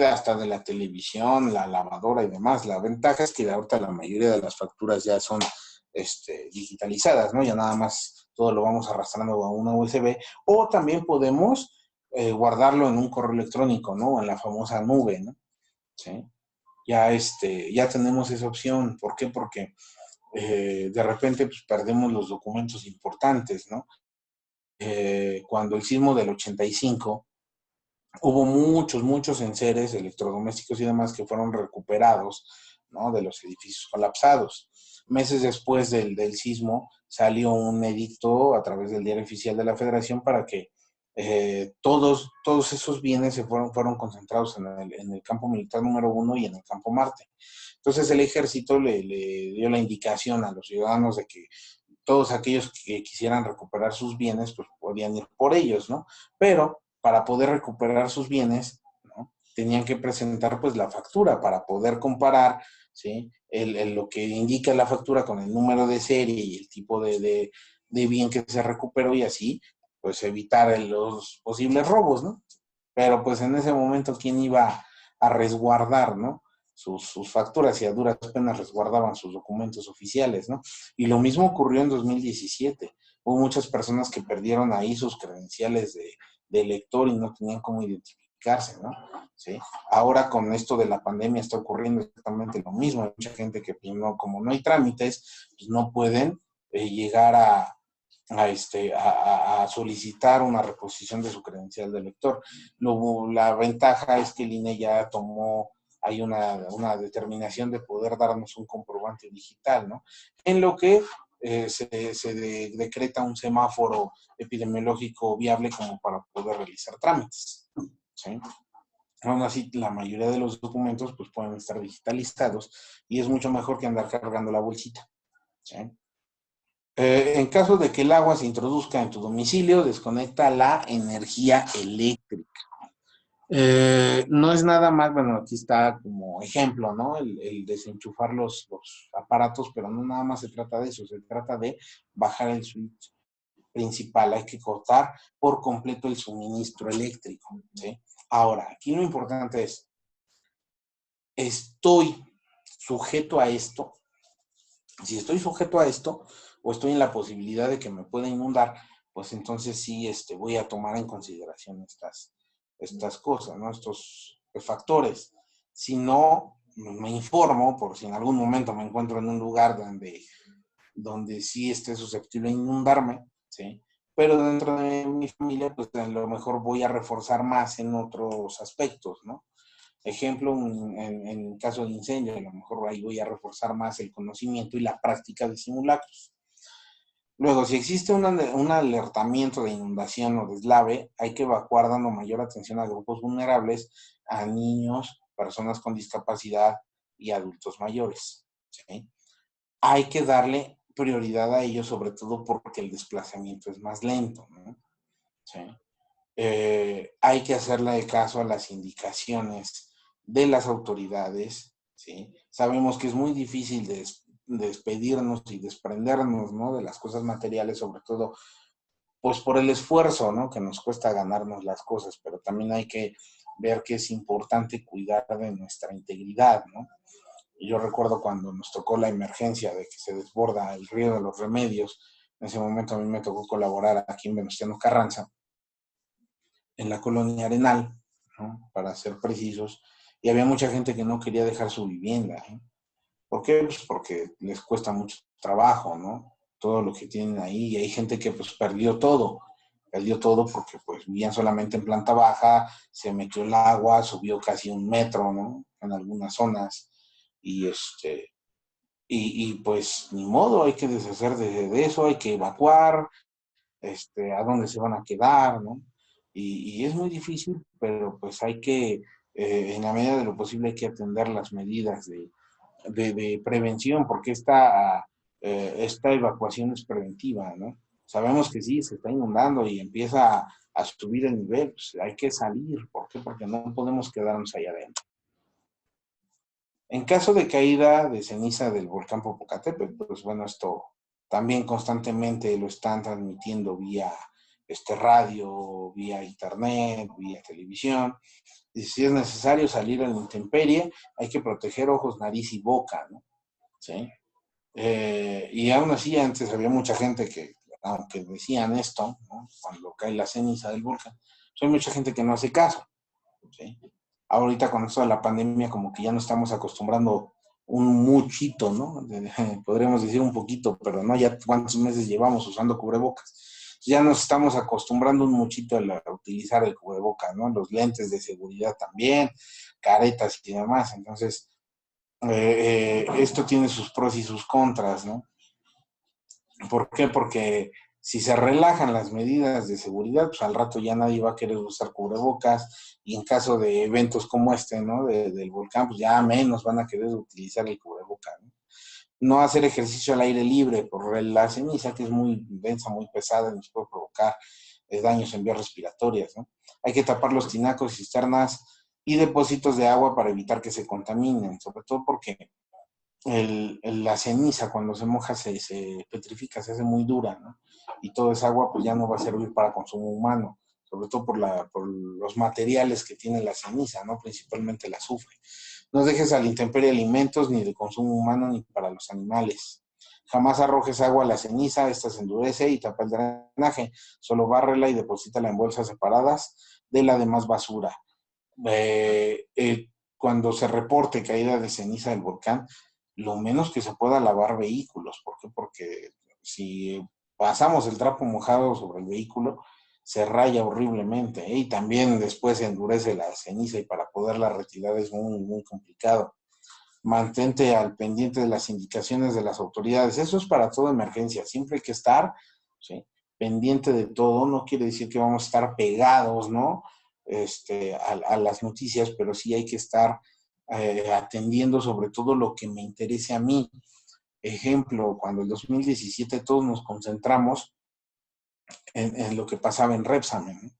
hasta de la televisión, la lavadora y demás. La ventaja es que ahorita la mayoría de las facturas ya son digitalizadas, ¿no? Ya nada más todo lo vamos arrastrando a una USB, o también podemos guardarlo en un correo electrónico, ¿no? En la famosa nube, ¿no? ¿Sí? Ya tenemos esa opción. ¿Por qué? Porque de repente pues, perdemos los documentos importantes, ¿no? Cuando el sismo del 85, hubo muchos enseres electrodomésticos y demás que fueron recuperados, ¿no?, de los edificios colapsados. Meses después del sismo salió un edicto a través del Diario Oficial de la Federación para que todos esos bienes se fueron concentrados en el campo militar número 1 y en el campo Marte. Entonces el ejército le dio la indicación a los ciudadanos de que todos aquellos que quisieran recuperar sus bienes, pues podían ir por ellos, ¿no? Pero para poder recuperar sus bienes, ¿no?, tenían que presentar pues la factura para poder comparar, ¿sí?, lo que indica la factura con el número de serie y el tipo de bien que se recuperó, y así pues evitar los posibles robos, ¿no? Pero pues en ese momento, ¿quién iba a resguardar, ¿no?, sus facturas? Y a duras penas resguardaban sus documentos oficiales, ¿no? Y lo mismo ocurrió en 2017. Hubo muchas personas que perdieron ahí sus credenciales de lector y no tenían cómo identificarse, ¿no? ¿Sí? Ahora con esto de la pandemia está ocurriendo exactamente lo mismo. Hay mucha gente que como no hay trámites, pues no pueden llegar a solicitar una reposición de su credencial de lector. La ventaja es que el INE ya hay una determinación de poder darnos un comprobante digital, ¿no? En lo que se decreta un semáforo epidemiológico viable como para poder realizar trámites, ¿sí? Aún así, la mayoría de los documentos pues pueden estar digitalizados y es mucho mejor que andar cargando la bolsita, ¿sí? En caso de que el agua se introduzca en tu domicilio, desconecta la energía eléctrica. No es nada más, bueno, aquí está como ejemplo, ¿no? El desenchufar los aparatos, pero no nada más se trata de eso, se trata de bajar el switch principal, hay que cortar por completo el suministro eléctrico, ¿sí? Ahora, aquí lo importante es, ¿estoy sujeto a esto? Si estoy sujeto a esto, o estoy en la posibilidad de que me pueda inundar, pues entonces sí voy a tomar en consideración estas cosas, ¿no? Estos factores. Si no, me informo por si en algún momento me encuentro en un lugar donde sí esté susceptible a inundarme, ¿sí? Pero dentro de mi familia, pues a lo mejor voy a reforzar más en otros aspectos, ¿no? Ejemplo, en caso de incendio, a lo mejor ahí voy a reforzar más el conocimiento y la práctica de simulacros. Luego, si existe un alertamiento de inundación o deslave, hay que evacuar dando mayor atención a grupos vulnerables, a niños, personas con discapacidad y adultos mayores, ¿sí? Hay que darle prioridad a ellos, sobre todo porque el desplazamiento es más lento, ¿no? ¿Sí? Hay que hacerle caso a las indicaciones de las autoridades, ¿sí? Sabemos que es muy difícil despedirnos y desprendernos, ¿no? De las cosas materiales, sobre todo, pues por el esfuerzo, ¿no? Que nos cuesta ganarnos las cosas, pero también hay que ver que es importante cuidar de nuestra integridad, ¿no? Yo recuerdo cuando nos tocó la emergencia de que se desborda el río de los Remedios, en ese momento a mí me tocó colaborar aquí en Venustiano Carranza, en la colonia Arenal, ¿no? Para ser precisos, y había mucha gente que no quería dejar su vivienda, ¿eh? ¿Por qué? Pues porque les cuesta mucho trabajo, ¿no? Todo lo que tienen ahí, y hay gente que pues perdió todo porque pues vivían solamente en planta baja, se metió el agua, subió casi 1 metro, ¿no? En algunas zonas, y pues ni modo, hay que deshacer de eso, hay que evacuar, a dónde se van a quedar, ¿no? Y es muy difícil, pero pues hay que, en la medida de lo posible, hay que atender las medidas de prevención, porque esta evacuación es preventiva, ¿no? Sabemos que sí, se está inundando y empieza a subir el nivel, pues hay que salir. ¿Por qué? Porque no podemos quedarnos ahí adentro. En caso de caída de ceniza del volcán Popocatépetl, pues bueno, esto también constantemente lo están transmitiendo vía radio, vía internet, vía televisión. Y si es necesario salir a la intemperie, hay que proteger ojos, nariz y boca, ¿no? ¿Sí? Y aún así, antes había mucha gente que, aunque decían esto, ¿no? Cuando cae la ceniza del volcán, pues hay mucha gente que no hace caso, ¿sí? Ahorita con esto de la pandemia, como que ya nos estamos acostumbrando un muchito, ¿no? Podríamos decir un poquito, pero no, ya cuántos meses llevamos usando cubrebocas. Ya nos estamos acostumbrando un muchito a utilizar el cubrebocas, ¿no? Los lentes de seguridad también, caretas y demás. Entonces, esto tiene sus pros y sus contras, ¿no? ¿Por qué? Porque si se relajan las medidas de seguridad, pues al rato ya nadie va a querer usar cubrebocas, y en caso de eventos como este, ¿no? Del volcán, pues ya menos van a querer utilizar el cubrebocas, ¿no? No hacer ejercicio al aire libre por la ceniza, que es muy densa, muy pesada, y nos puede provocar daños en vías respiratorias, ¿no? Hay que tapar los tinacos, cisternas y depósitos de agua para evitar que se contaminen, sobre todo porque la ceniza cuando se moja se petrifica, se hace muy dura, ¿no? Y toda esa agua pues ya no va a servir para consumo humano, sobre todo por los materiales que tiene la ceniza, ¿no? Principalmente el azufre. No dejes a la intemperie alimentos ni de consumo humano ni para los animales. Jamás arrojes agua a la ceniza, esta se endurece y tapa el drenaje. Solo bárrela y deposítala en bolsas separadas de la demás basura. Cuando se reporte caída de ceniza del volcán, lo menos que se pueda lavar vehículos. ¿Por qué? Porque si pasamos el trapo mojado sobre el vehículo, se raya horriblemente, ¿eh? Y también después se endurece la ceniza y para poderla retirar es muy, muy complicado. Mantente al pendiente de las indicaciones de las autoridades. Eso es para toda emergencia. Siempre hay que estar, ¿sí?, pendiente de todo. No quiere decir que vamos a estar pegados, ¿no? a las noticias, pero sí hay que estar atendiendo sobre todo lo que me interese a mí. Ejemplo, cuando en 2017 todos nos concentramos en lo que pasaba en Repsamen, ¿no?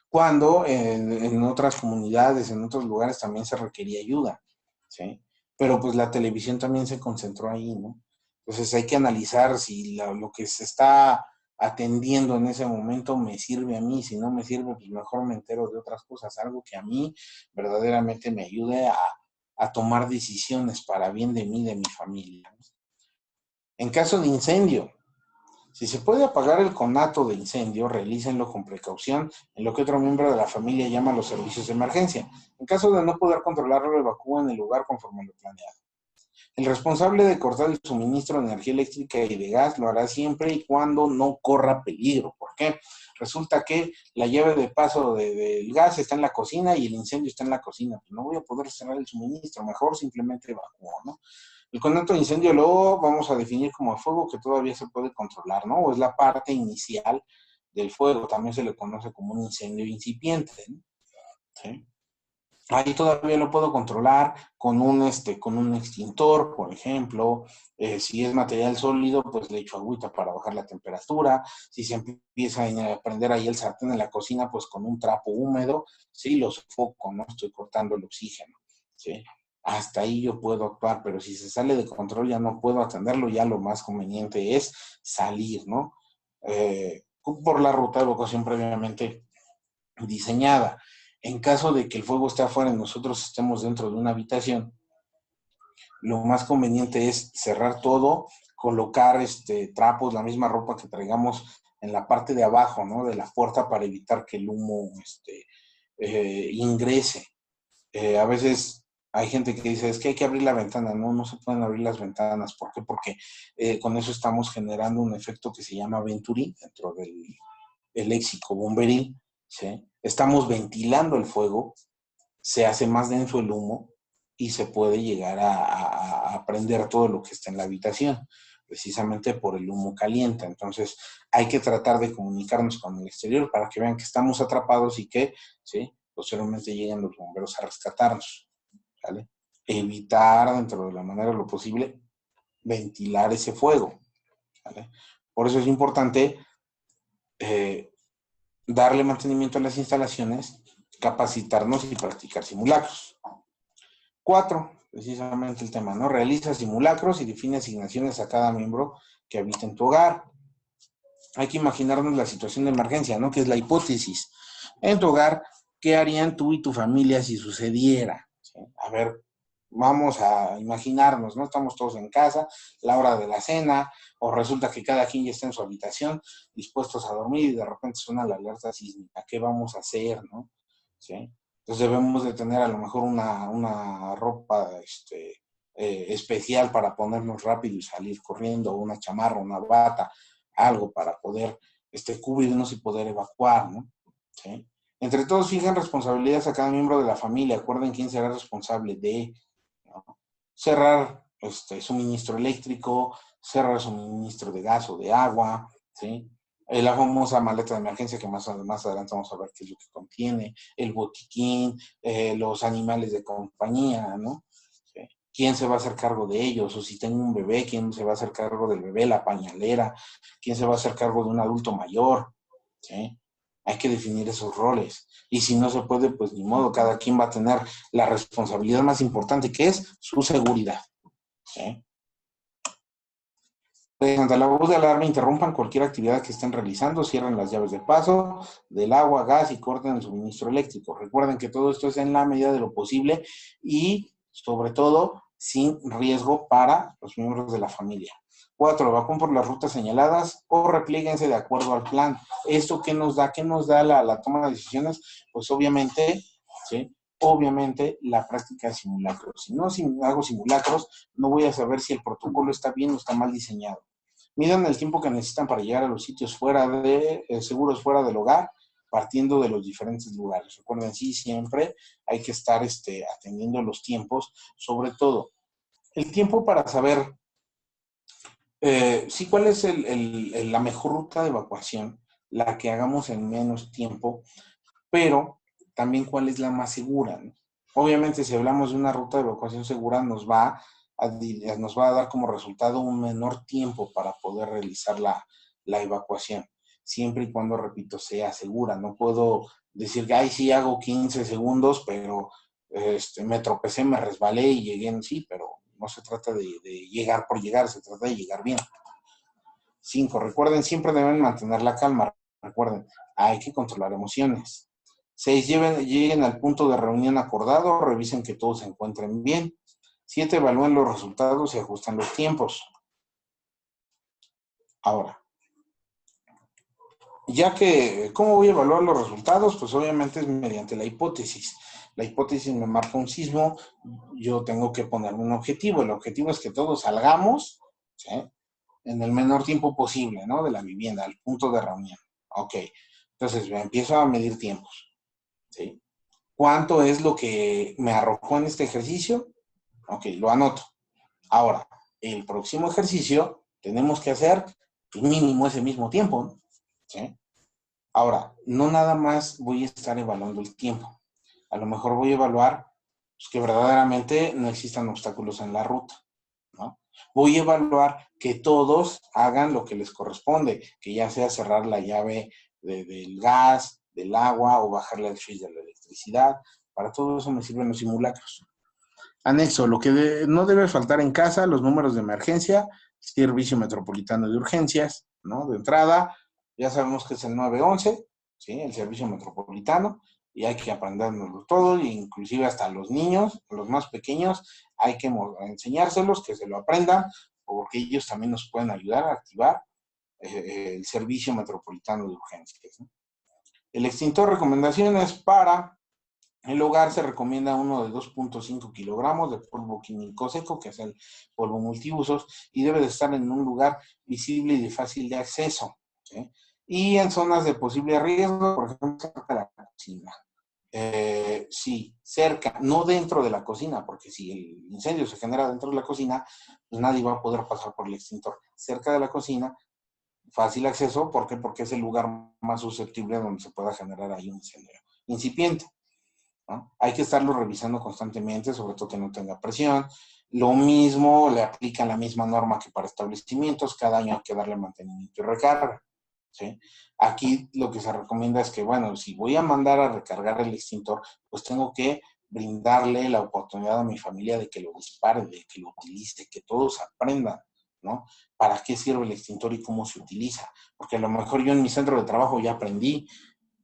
Cuando en otras comunidades, en otros lugares también se requería ayuda, ¿sí? Pero pues la televisión también se concentró ahí, ¿no? Entonces hay que analizar si lo que se está atendiendo en ese momento me sirve a mí, si no me sirve, pues mejor me entero de otras cosas, algo que a mí verdaderamente me ayude a tomar decisiones para bien de mí y de mi familia. En caso de incendio, si se puede apagar el conato de incendio, realícenlo con precaución, en lo que otro miembro de la familia llama los servicios de emergencia. En caso de no poder controlarlo, evacúen el lugar conforme lo planeado. El responsable de cortar el suministro de energía eléctrica y de gas lo hará siempre y cuando no corra peligro. ¿Por qué? Resulta que la llave de paso del gas está en la cocina y el incendio está en la cocina. Pues no voy a poder cerrar el suministro, mejor simplemente evacúo, ¿no? El conato de incendio lo vamos a definir como fuego que todavía se puede controlar, ¿no? O es la parte inicial del fuego, también se le conoce como un incendio incipiente, ¿no? ¿Sí? Ahí todavía lo puedo controlar con un extintor, por ejemplo. Si es material sólido, pues le echo agüita para bajar la temperatura. Si se empieza a prender ahí el sartén en la cocina, pues con un trapo húmedo, sí, lo sofoco, ¿no? Estoy cortando el oxígeno, ¿sí? Hasta ahí yo puedo actuar, pero si se sale de control ya no puedo atenderlo, ya lo más conveniente es salir, ¿no? Por la ruta de evacuación previamente diseñada. En caso de que el fuego esté afuera y nosotros estemos dentro de una habitación, lo más conveniente es cerrar todo, colocar trapos, la misma ropa que traigamos en la parte de abajo, ¿no? De la puerta para evitar que el humo ingrese. A veces hay gente que dice, es que hay que abrir la ventana. No, no se pueden abrir las ventanas. ¿Por qué? Porque con eso estamos generando un efecto que se llama Venturi dentro del léxico bomberil, ¿sí? Estamos ventilando el fuego, se hace más denso el humo y se puede llegar a prender todo lo que está en la habitación, precisamente por el humo caliente. Entonces hay que tratar de comunicarnos con el exterior para que vean que estamos atrapados y que, ¿sí?, posteriormente lleguen los bomberos a rescatarnos, ¿vale? Evitar, dentro de la manera de lo posible, ventilar ese fuego, ¿vale? Por eso es importante darle mantenimiento a las instalaciones, capacitarnos y practicar simulacros. 4, precisamente el tema, ¿no? Realiza simulacros y define asignaciones a cada miembro que habita en tu hogar. Hay que imaginarnos la situación de emergencia, ¿no? Que es la hipótesis. En tu hogar, ¿qué harían tú y tu familia si sucediera? ¿Sí? A ver, vamos a imaginarnos, ¿no? Estamos todos en casa, la hora de la cena, o resulta que cada quien ya está en su habitación, dispuestos a dormir, y de repente suena la alerta sísmica. ¿Qué vamos a hacer, no? ¿Sí? Entonces debemos de tener a lo mejor una ropa especial para ponernos rápido y salir corriendo, una chamarra, una bata, algo para poder cubrirnos y poder evacuar, ¿no? ¿Sí? Entre todos fijan responsabilidades a cada miembro de la familia. Acuerden quién será responsable de, ¿no? Cerrar suministro eléctrico, cerrar suministro de gas o de agua, ¿sí? La famosa maleta de emergencia que más adelante vamos a ver qué es lo que contiene, el botiquín, los animales de compañía, ¿no? ¿Sí? ¿Quién se va a hacer cargo de ellos? O si tengo un bebé, ¿quién se va a hacer cargo del bebé? La pañalera, ¿quién se va a hacer cargo de un adulto mayor? ¿Sí? Hay que definir esos roles. Y si no se puede, pues ni modo, cada quien va a tener la responsabilidad más importante, que es su seguridad, ¿sí? Ante la voz de alarma, interrumpan cualquier actividad que estén realizando, cierren las llaves de paso del agua, gas y corten el suministro eléctrico. Recuerden que todo esto es en la medida de lo posible y, sobre todo, sin riesgo para los miembros de la familia. 4. Evacúen por las rutas señaladas o replíguense de acuerdo al plan. ¿Esto qué nos da? ¿Qué nos da la toma de decisiones? Pues obviamente, ¿sí?, obviamente la práctica de simulacros. Si no hago simulacros, no voy a saber si el protocolo está bien o está mal diseñado. Midan el tiempo que necesitan para llegar a los sitios seguros fuera del hogar, partiendo de los diferentes lugares. Recuerden, sí, siempre hay que estar atendiendo los tiempos, sobre todo el tiempo para saber sí cuál es la mejor ruta de evacuación, la que hagamos en menos tiempo, pero también cuál es la más segura, ¿no? Obviamente, si hablamos de una ruta de evacuación segura, nos va a dar como resultado un menor tiempo para poder realizar la evacuación, siempre y cuando, repito, sea segura. No puedo decir que, ay, sí, hago 15 segundos, pero me tropecé, me resbalé y llegué en sí, pero no se trata de llegar por llegar, se trata de llegar bien. 5. Recuerden, siempre deben mantener la calma. Recuerden, hay que controlar emociones. 6. Lleguen al punto de reunión acordado, revisen que todos se encuentren bien. 7. Evalúen los resultados y ajustan los tiempos. Ahora, ya que, ¿cómo voy a evaluar los resultados? Pues obviamente es mediante la hipótesis. La hipótesis me marca un sismo, yo tengo que ponerme un objetivo. El objetivo es que todos salgamos, ¿sí?, en el menor tiempo posible, ¿no?, de la vivienda, al punto de reunión. Ok, entonces me empiezo a medir tiempos, ¿sí? ¿Cuánto es lo que me arrojó en este ejercicio? Ok, lo anoto. Ahora, el próximo ejercicio tenemos que hacer mínimo ese mismo tiempo, ¿no? ¿Sí? Ahora, no nada más voy a estar evaluando el tiempo. A lo mejor voy a evaluar pues, que verdaderamente no existan obstáculos en la ruta, ¿no? Voy a evaluar que todos hagan lo que les corresponde, que ya sea cerrar la llave del gas, del agua o bajarle el switch de la electricidad. Para todo eso me sirven los simulacros. Anexo, lo que no debe faltar en casa, los números de emergencia, servicio metropolitano de urgencias, ¿no? De entrada, ya sabemos que es el 911, ¿sí?, el servicio metropolitano, y hay que aprendérnoslo todo, e inclusive hasta los niños, los más pequeños, hay que enseñárselos, que se lo aprendan, porque ellos también nos pueden ayudar a activar el servicio metropolitano de urgencias, ¿no? El extintor, recomendaciones para el hogar: se recomienda uno de 2.5 kilogramos de polvo químico seco, que es el polvo multiusos, y debe de estar en un lugar visible y de fácil de acceso, ¿sí? Y en zonas de posible riesgo, por ejemplo, cerca de la cocina. Sí, cerca, no dentro de la cocina, porque si el incendio se genera dentro de la cocina, pues nadie va a poder pasar por el extintor. Cerca de la cocina, fácil acceso, ¿por qué? Porque es el lugar más susceptible donde se pueda generar ahí un incendio incipiente, ¿no? Hay que estarlo revisando constantemente, sobre todo que no tenga presión. Lo mismo, le aplican la misma norma que para establecimientos, cada año hay que darle mantenimiento y recarga, ¿sí? Aquí lo que se recomienda es que, bueno, si voy a mandar a recargar el extintor, pues tengo que brindarle la oportunidad a mi familia de que lo dispare, de que lo utilice, que todos aprendan, ¿no? ¿Para qué sirve el extintor y cómo se utiliza? Porque a lo mejor yo en mi centro de trabajo ya aprendí,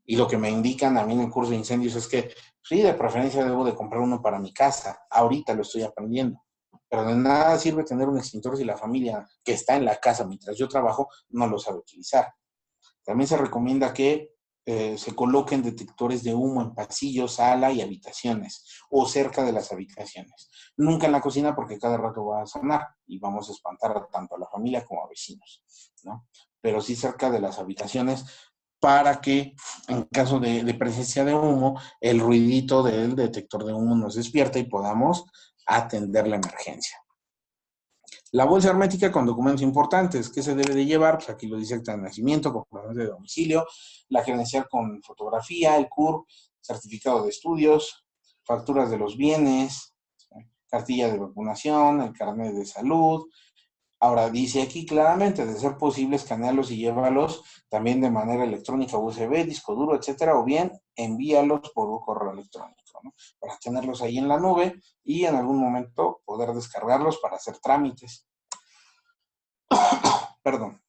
y lo que me indican a mí en el curso de incendios es que, sí, de preferencia debo de comprar uno para mi casa. Ahorita lo estoy aprendiendo. Pero de nada sirve tener un extintor si la familia que está en la casa mientras yo trabajo no lo sabe utilizar. También se recomienda que se coloquen detectores de humo en pasillos, sala y habitaciones, o cerca de las habitaciones. Nunca en la cocina, porque cada rato va a sonar y vamos a espantar tanto a la familia como a vecinos, ¿no? Pero sí cerca de las habitaciones, para que en caso de presencia de humo, el ruidito del detector de humo nos despierta y podamos atender la emergencia. La bolsa hermética con documentos importantes. ¿Qué se debe de llevar? Pues aquí lo dice: acta de nacimiento, comprobante de domicilio, la credencial con fotografía, el CURP, certificado de estudios, facturas de los bienes, cartilla de vacunación, el carnet de salud. Ahora, dice aquí claramente, de ser posible, escanearlos y llévalos también de manera electrónica, USB, disco duro, etcétera, o bien envíalos por un correo electrónico, ¿no?, para tenerlos ahí en la nube y en algún momento poder descargarlos para hacer trámites. Perdón.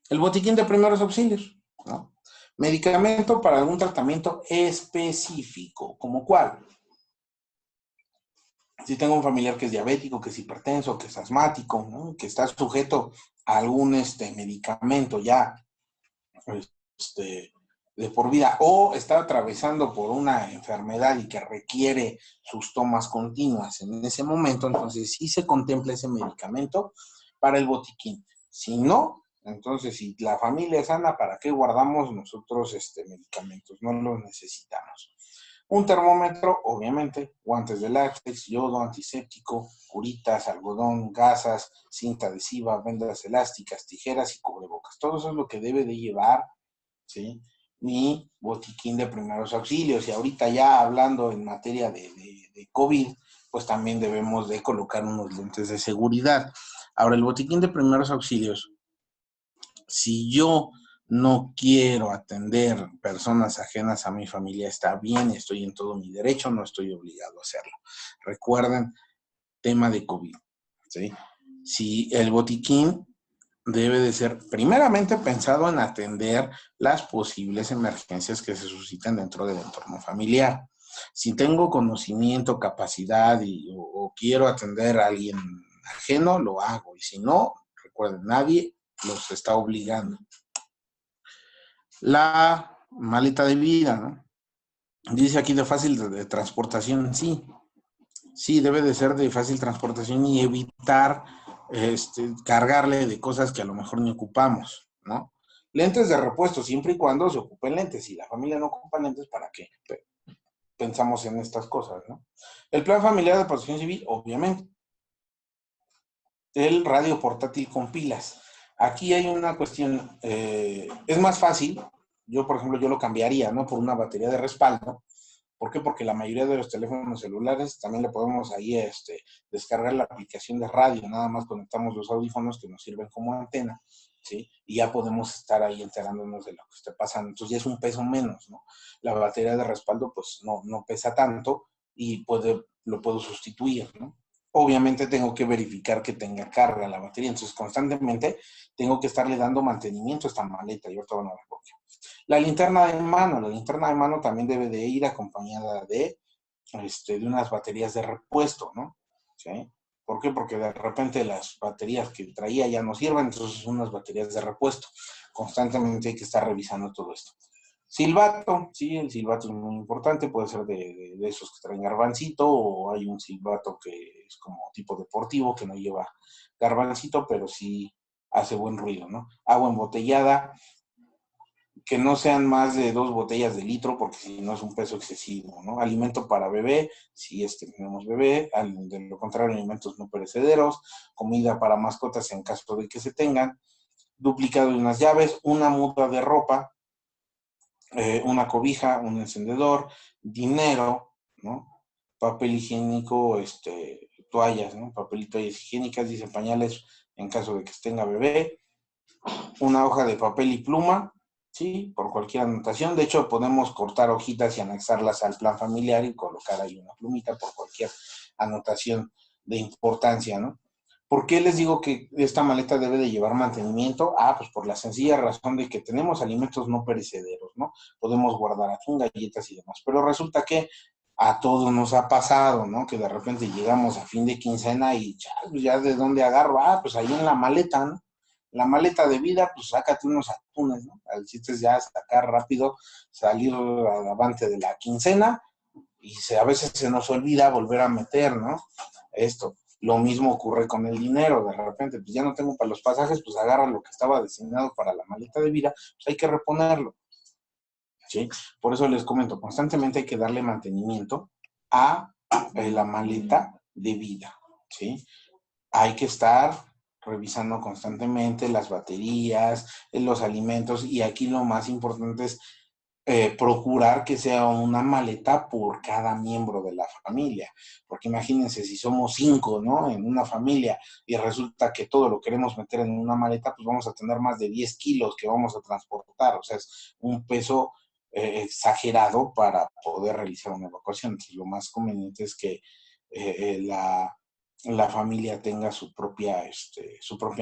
El botiquín de primeros auxilios, ¿no? Medicamento para algún tratamiento específico, ¿como cuál? Si tengo un familiar que es diabético, que es hipertenso, que es asmático, ¿no?, que está sujeto a algún medicamento ya de por vida, o está atravesando por una enfermedad y que requiere sus tomas continuas en ese momento, entonces sí se contempla ese medicamento para el botiquín. Si no, entonces si la familia es sana, ¿para qué guardamos nosotros medicamentos? No los necesitamos. Un termómetro, obviamente, guantes de látex, yodo, antiséptico, curitas, algodón, gasas, cinta adhesiva, vendas elásticas, tijeras y cubrebocas. Todo eso es lo que debe de llevar, ¿sí? mi botiquín de primeros auxilios. Y ahorita ya hablando en materia de COVID, pues también debemos de colocar unos lentes de seguridad. Ahora, el botiquín de primeros auxilios, si yo no quiero atender personas ajenas a mi familia, está bien, estoy en todo mi derecho, no estoy obligado a hacerlo. Recuerden, tema de COVID, ¿sí? Si el botiquín debe de ser primeramente pensado en atender las posibles emergencias que se suscitan dentro del entorno familiar. Si tengo conocimiento, capacidad o quiero atender a alguien ajeno, lo hago. Y si no, recuerden, nadie los está obligando. La maleta de vida, ¿no? Dice aquí de fácil de transportación, sí. Sí, debe de ser de fácil transportación y evitar cargarle de cosas que a lo mejor ni ocupamos, ¿no? Lentes de repuesto, siempre y cuando se ocupen lentes. Si la familia no ocupa lentes, ¿para qué? Pensamos en estas cosas, ¿no? El plan familiar de protección civil, obviamente. El radio portátil con pilas. Aquí hay una cuestión, es más fácil, yo por ejemplo, yo lo cambiaría, ¿no? Por una batería de respaldo. ¿Por qué? Porque la mayoría de los teléfonos celulares también le podemos ahí descargar la aplicación de radio, nada más conectamos los audífonos que nos sirven como antena, ¿sí? Y ya podemos estar ahí enterándonos de lo que esté pasando. Entonces ya es un peso menos, ¿no? La batería de respaldo pues no pesa tanto y lo puedo sustituir, ¿no? Obviamente tengo que verificar que tenga carga la batería, entonces constantemente tengo que estarle dando mantenimiento a esta maleta y ahorita van a ver por qué. La linterna de mano también debe de ir acompañada de unas baterías de repuesto, ¿no? ¿Sí? ¿Por qué? Porque de repente las baterías que traía ya no sirven, entonces unas baterías de repuesto. Constantemente hay que estar revisando todo esto. Silbato, sí, el silbato es muy importante, puede ser de esos que traen garbancito, o hay un silbato que es como tipo deportivo, que no lleva garbancito, pero sí hace buen ruido, ¿no? Agua embotellada, que no sean más de 2 botellas de litro, porque si no es un peso excesivo, ¿no? Alimento para bebé, si es que tenemos bebé, de lo contrario, alimentos no perecederos, comida para mascotas en caso de que se tengan, duplicado de unas llaves, una muda de ropa, una cobija, un encendedor, dinero, ¿no? Papel higiénico, toallas, ¿no? Papel y toallas higiénicas, dice pañales en caso de que tenga bebé, una hoja de papel y pluma, ¿sí? Por cualquier anotación. De hecho, podemos cortar hojitas y anexarlas al plan familiar y colocar ahí una plumita por cualquier anotación de importancia, ¿no? ¿Por qué les digo que esta maleta debe de llevar mantenimiento? Pues por la sencilla razón de que tenemos alimentos no perecederos, ¿no? Podemos guardar atún, galletas y demás. Pero resulta que a todos nos ha pasado, ¿no? Que de repente llegamos a fin de quincena y ya ¿de dónde agarro? Pues ahí en la maleta, ¿no? La maleta de vida, pues sácate unos atunes, ¿no? El chiste es ya sacar rápido, salir avante de la quincena y a veces se nos olvida volver a meter, ¿no? Esto. Lo mismo ocurre con el dinero, de repente, pues ya no tengo para los pasajes, pues agarra lo que estaba destinado para la maleta de vida, pues hay que reponerlo, ¿sí? Por eso les comento, constantemente hay que darle mantenimiento a la maleta de vida, ¿sí? Hay que estar revisando constantemente las baterías, los alimentos, y aquí lo más importante es procurar que sea una maleta por cada miembro de la familia, porque imagínense si somos 5, ¿no? En una familia y resulta que todo lo queremos meter en una maleta, pues vamos a tener más de 10 kilos que vamos a transportar, o sea, es un peso exagerado para poder realizar una evacuación. Entonces, lo más conveniente es que la familia tenga su propia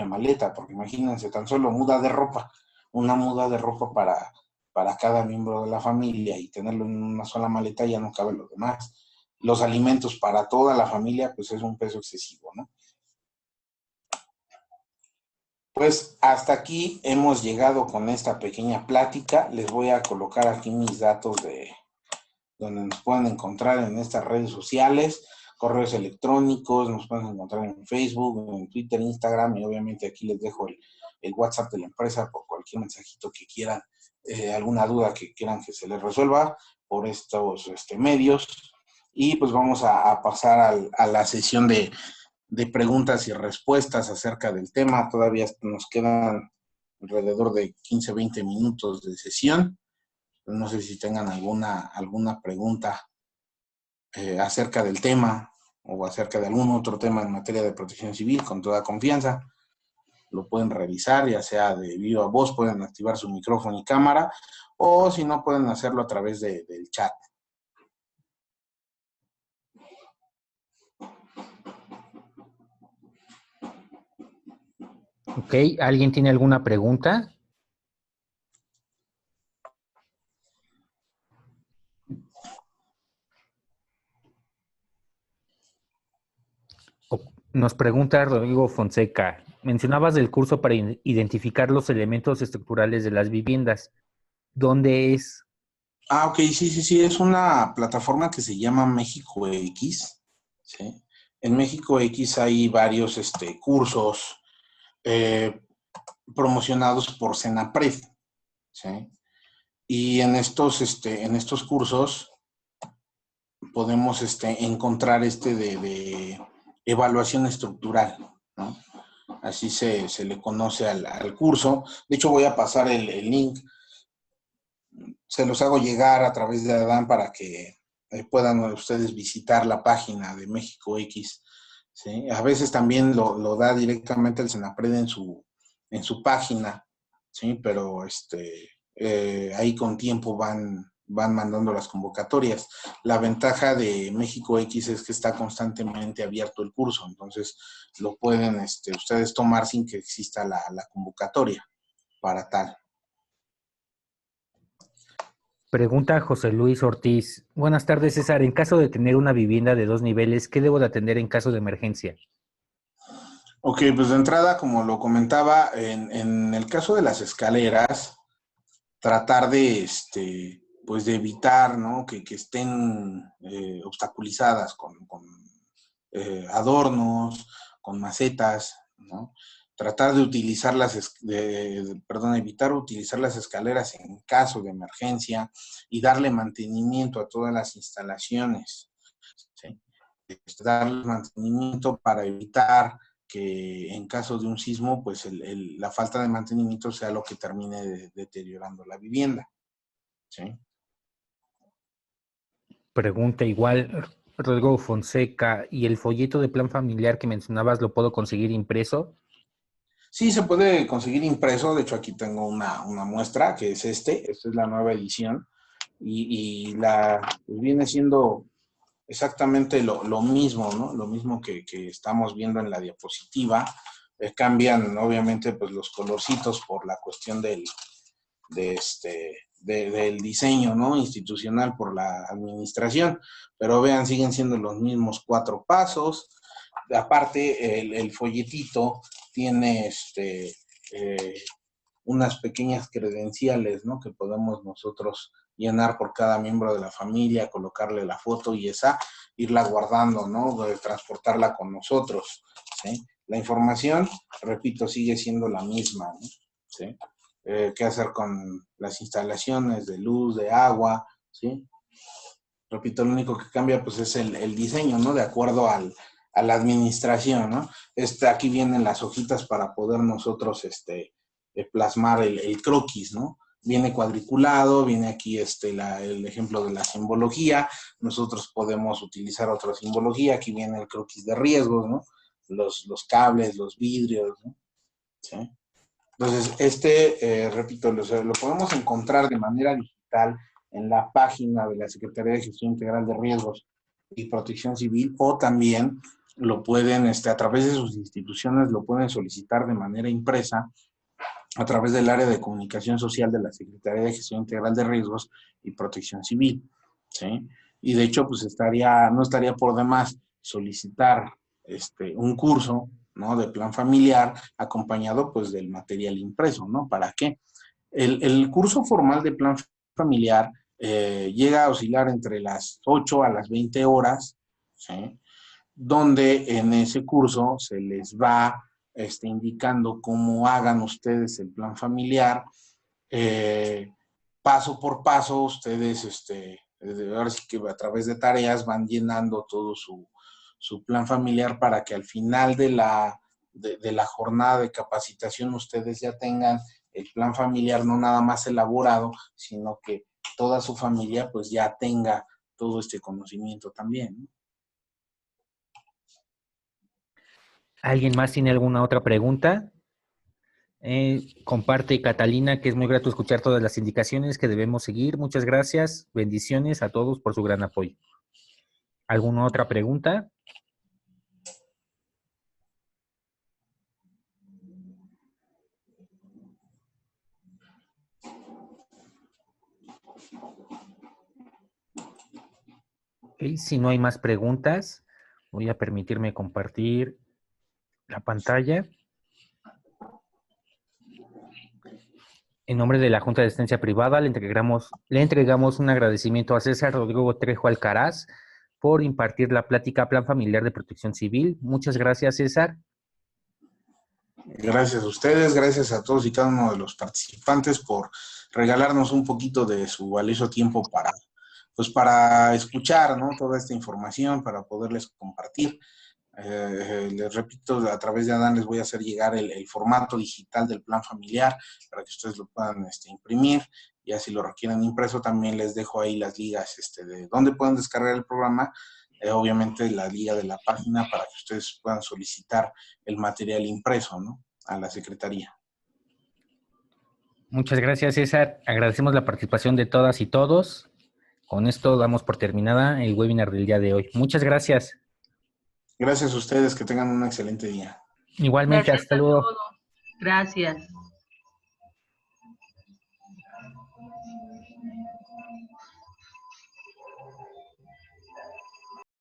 maleta, porque imagínense, tan solo una muda de ropa para cada miembro de la familia y tenerlo en una sola maleta, ya no cabe lo demás. Los alimentos para toda la familia, pues es un peso excesivo, ¿no? Pues hasta aquí hemos llegado con esta pequeña plática. Les voy a colocar aquí mis datos de donde nos pueden encontrar en estas redes sociales, correos electrónicos, nos pueden encontrar en Facebook, en Twitter, Instagram, y obviamente aquí les dejo el WhatsApp de la empresa por cualquier mensajito que quieran, alguna duda que quieran que se les resuelva por estos medios. Y pues vamos a pasar a la sesión de preguntas y respuestas acerca del tema. Todavía nos quedan alrededor de 15, 20 minutos de sesión. No sé si tengan alguna pregunta acerca del tema o acerca de algún otro tema en materia de protección civil, con toda confianza. Lo pueden revisar, ya sea de viva voz, pueden activar su micrófono y cámara, o si no, pueden hacerlo a través del chat. Ok, ¿alguien tiene alguna pregunta? Nos pregunta Rodrigo Fonseca, mencionabas del curso para identificar los elementos estructurales de las viviendas. ¿Dónde es? Ok, sí, es una plataforma que se llama México X, ¿sí? En México X hay varios cursos promocionados por Senapred, ¿sí? Y en estos cursos podemos encontrar de evaluación estructural, ¿no? Así se le conoce al curso. De hecho, voy a pasar el link. Se los hago llegar a través de Adán para que puedan ustedes visitar la página de México X, ¿sí? A veces también lo da directamente el Senapred en su página, ¿sí? Pero ahí con tiempo van mandando las convocatorias. La ventaja de México X es que está constantemente abierto el curso, entonces lo pueden ustedes tomar sin que exista la convocatoria para tal. Pregunta José Luis Ortiz. Buenas tardes, César. En caso de tener una vivienda de 2 niveles, ¿qué debo de atender en caso de emergencia? Ok, pues de entrada, como lo comentaba, en el caso de las escaleras, tratar pues de evitar, ¿no? que estén obstaculizadas con adornos, con macetas, ¿no? Tratar de utilizar evitar utilizar las escaleras en caso de emergencia y darle mantenimiento a todas las instalaciones, ¿sí? Darle mantenimiento para evitar que en caso de un sismo, pues la falta de mantenimiento sea lo que termine deteriorando la vivienda, ¿sí? Pregunta igual Rodrigo Fonseca. ¿Y el folleto de plan familiar que mencionabas lo puedo conseguir impreso? Sí, se puede conseguir impreso. De hecho, aquí tengo una muestra que es esta es la nueva edición y pues viene siendo exactamente lo mismo, ¿no? Lo mismo que estamos viendo en la diapositiva. Cambian, obviamente, pues los colorcitos por la cuestión del diseño, ¿no? Institucional por la administración. Pero vean, siguen siendo los mismos 4 pasos. Aparte, el folletito tiene unas pequeñas credenciales, ¿no? Que podemos nosotros llenar por cada miembro de la familia, colocarle la foto y irla guardando, ¿no? Transportarla con nosotros, ¿sí? La información, repito, sigue siendo la misma, ¿no? ¿Sí? Qué hacer con las instalaciones de luz, de agua, ¿sí? Repito, lo único que cambia pues es el diseño, ¿no? De acuerdo a la administración, ¿no? Aquí vienen las hojitas para poder nosotros plasmar el croquis, ¿no? Viene cuadriculado, viene aquí el ejemplo de la simbología. Nosotros podemos utilizar otra simbología. Aquí viene el croquis de riesgos, ¿no? Los cables, los vidrios, ¿no? ¿Sí? Entonces, repito, lo podemos encontrar de manera digital en la página de la Secretaría de Gestión Integral de Riesgos y Protección Civil, o también lo pueden, a través de sus instituciones, lo pueden solicitar de manera impresa a través del área de comunicación social de la Secretaría de Gestión Integral de Riesgos y Protección Civil, ¿sí? Y de hecho, pues no estaría por demás solicitar un curso, ¿no? De plan familiar acompañado pues del material impreso, ¿no? ¿Para qué? El curso formal de plan familiar llega a oscilar entre las 8 a las 20 horas, ¿sí? Donde en ese curso se les va indicando cómo hagan ustedes el plan familiar, paso por paso. Ustedes, ahora sí que a través de tareas van llenando todo su plan familiar para que al final de la jornada de capacitación ustedes ya tengan el plan familiar no nada más elaborado, sino que toda su familia pues ya tenga todo este conocimiento también, ¿no? ¿Alguien más tiene alguna otra pregunta? Comparte Catalina, que es muy grato escuchar todas las indicaciones que debemos seguir. Muchas gracias. Bendiciones a todos por su gran apoyo. ¿Alguna otra pregunta? Okay, si no hay más preguntas, voy a permitirme compartir la pantalla. En nombre de la Junta de Asistencia Privada, le entregamos un agradecimiento a César Rodrigo Trejo Alcaraz por impartir la plática Plan Familiar de Protección Civil. Muchas gracias, César. Gracias a ustedes, gracias a todos y cada uno de los participantes por regalarnos un poquito de su valioso tiempo para escuchar, ¿no?, toda esta información, para poderles compartir. Les repito, a través de Adán les voy a hacer llegar el formato digital del plan familiar para que ustedes lo puedan imprimir. Ya si lo requieren impreso, también les dejo ahí las ligas de dónde pueden descargar el programa. Obviamente la liga de la página para que ustedes puedan solicitar el material impreso, ¿no?, a la Secretaría. Muchas gracias, César. Agradecemos la participación de todas y todos. Con esto damos por terminada el webinar del día de hoy. Muchas gracias. Gracias a ustedes, que tengan un excelente día. Igualmente, Gracias hasta luego. Gracias.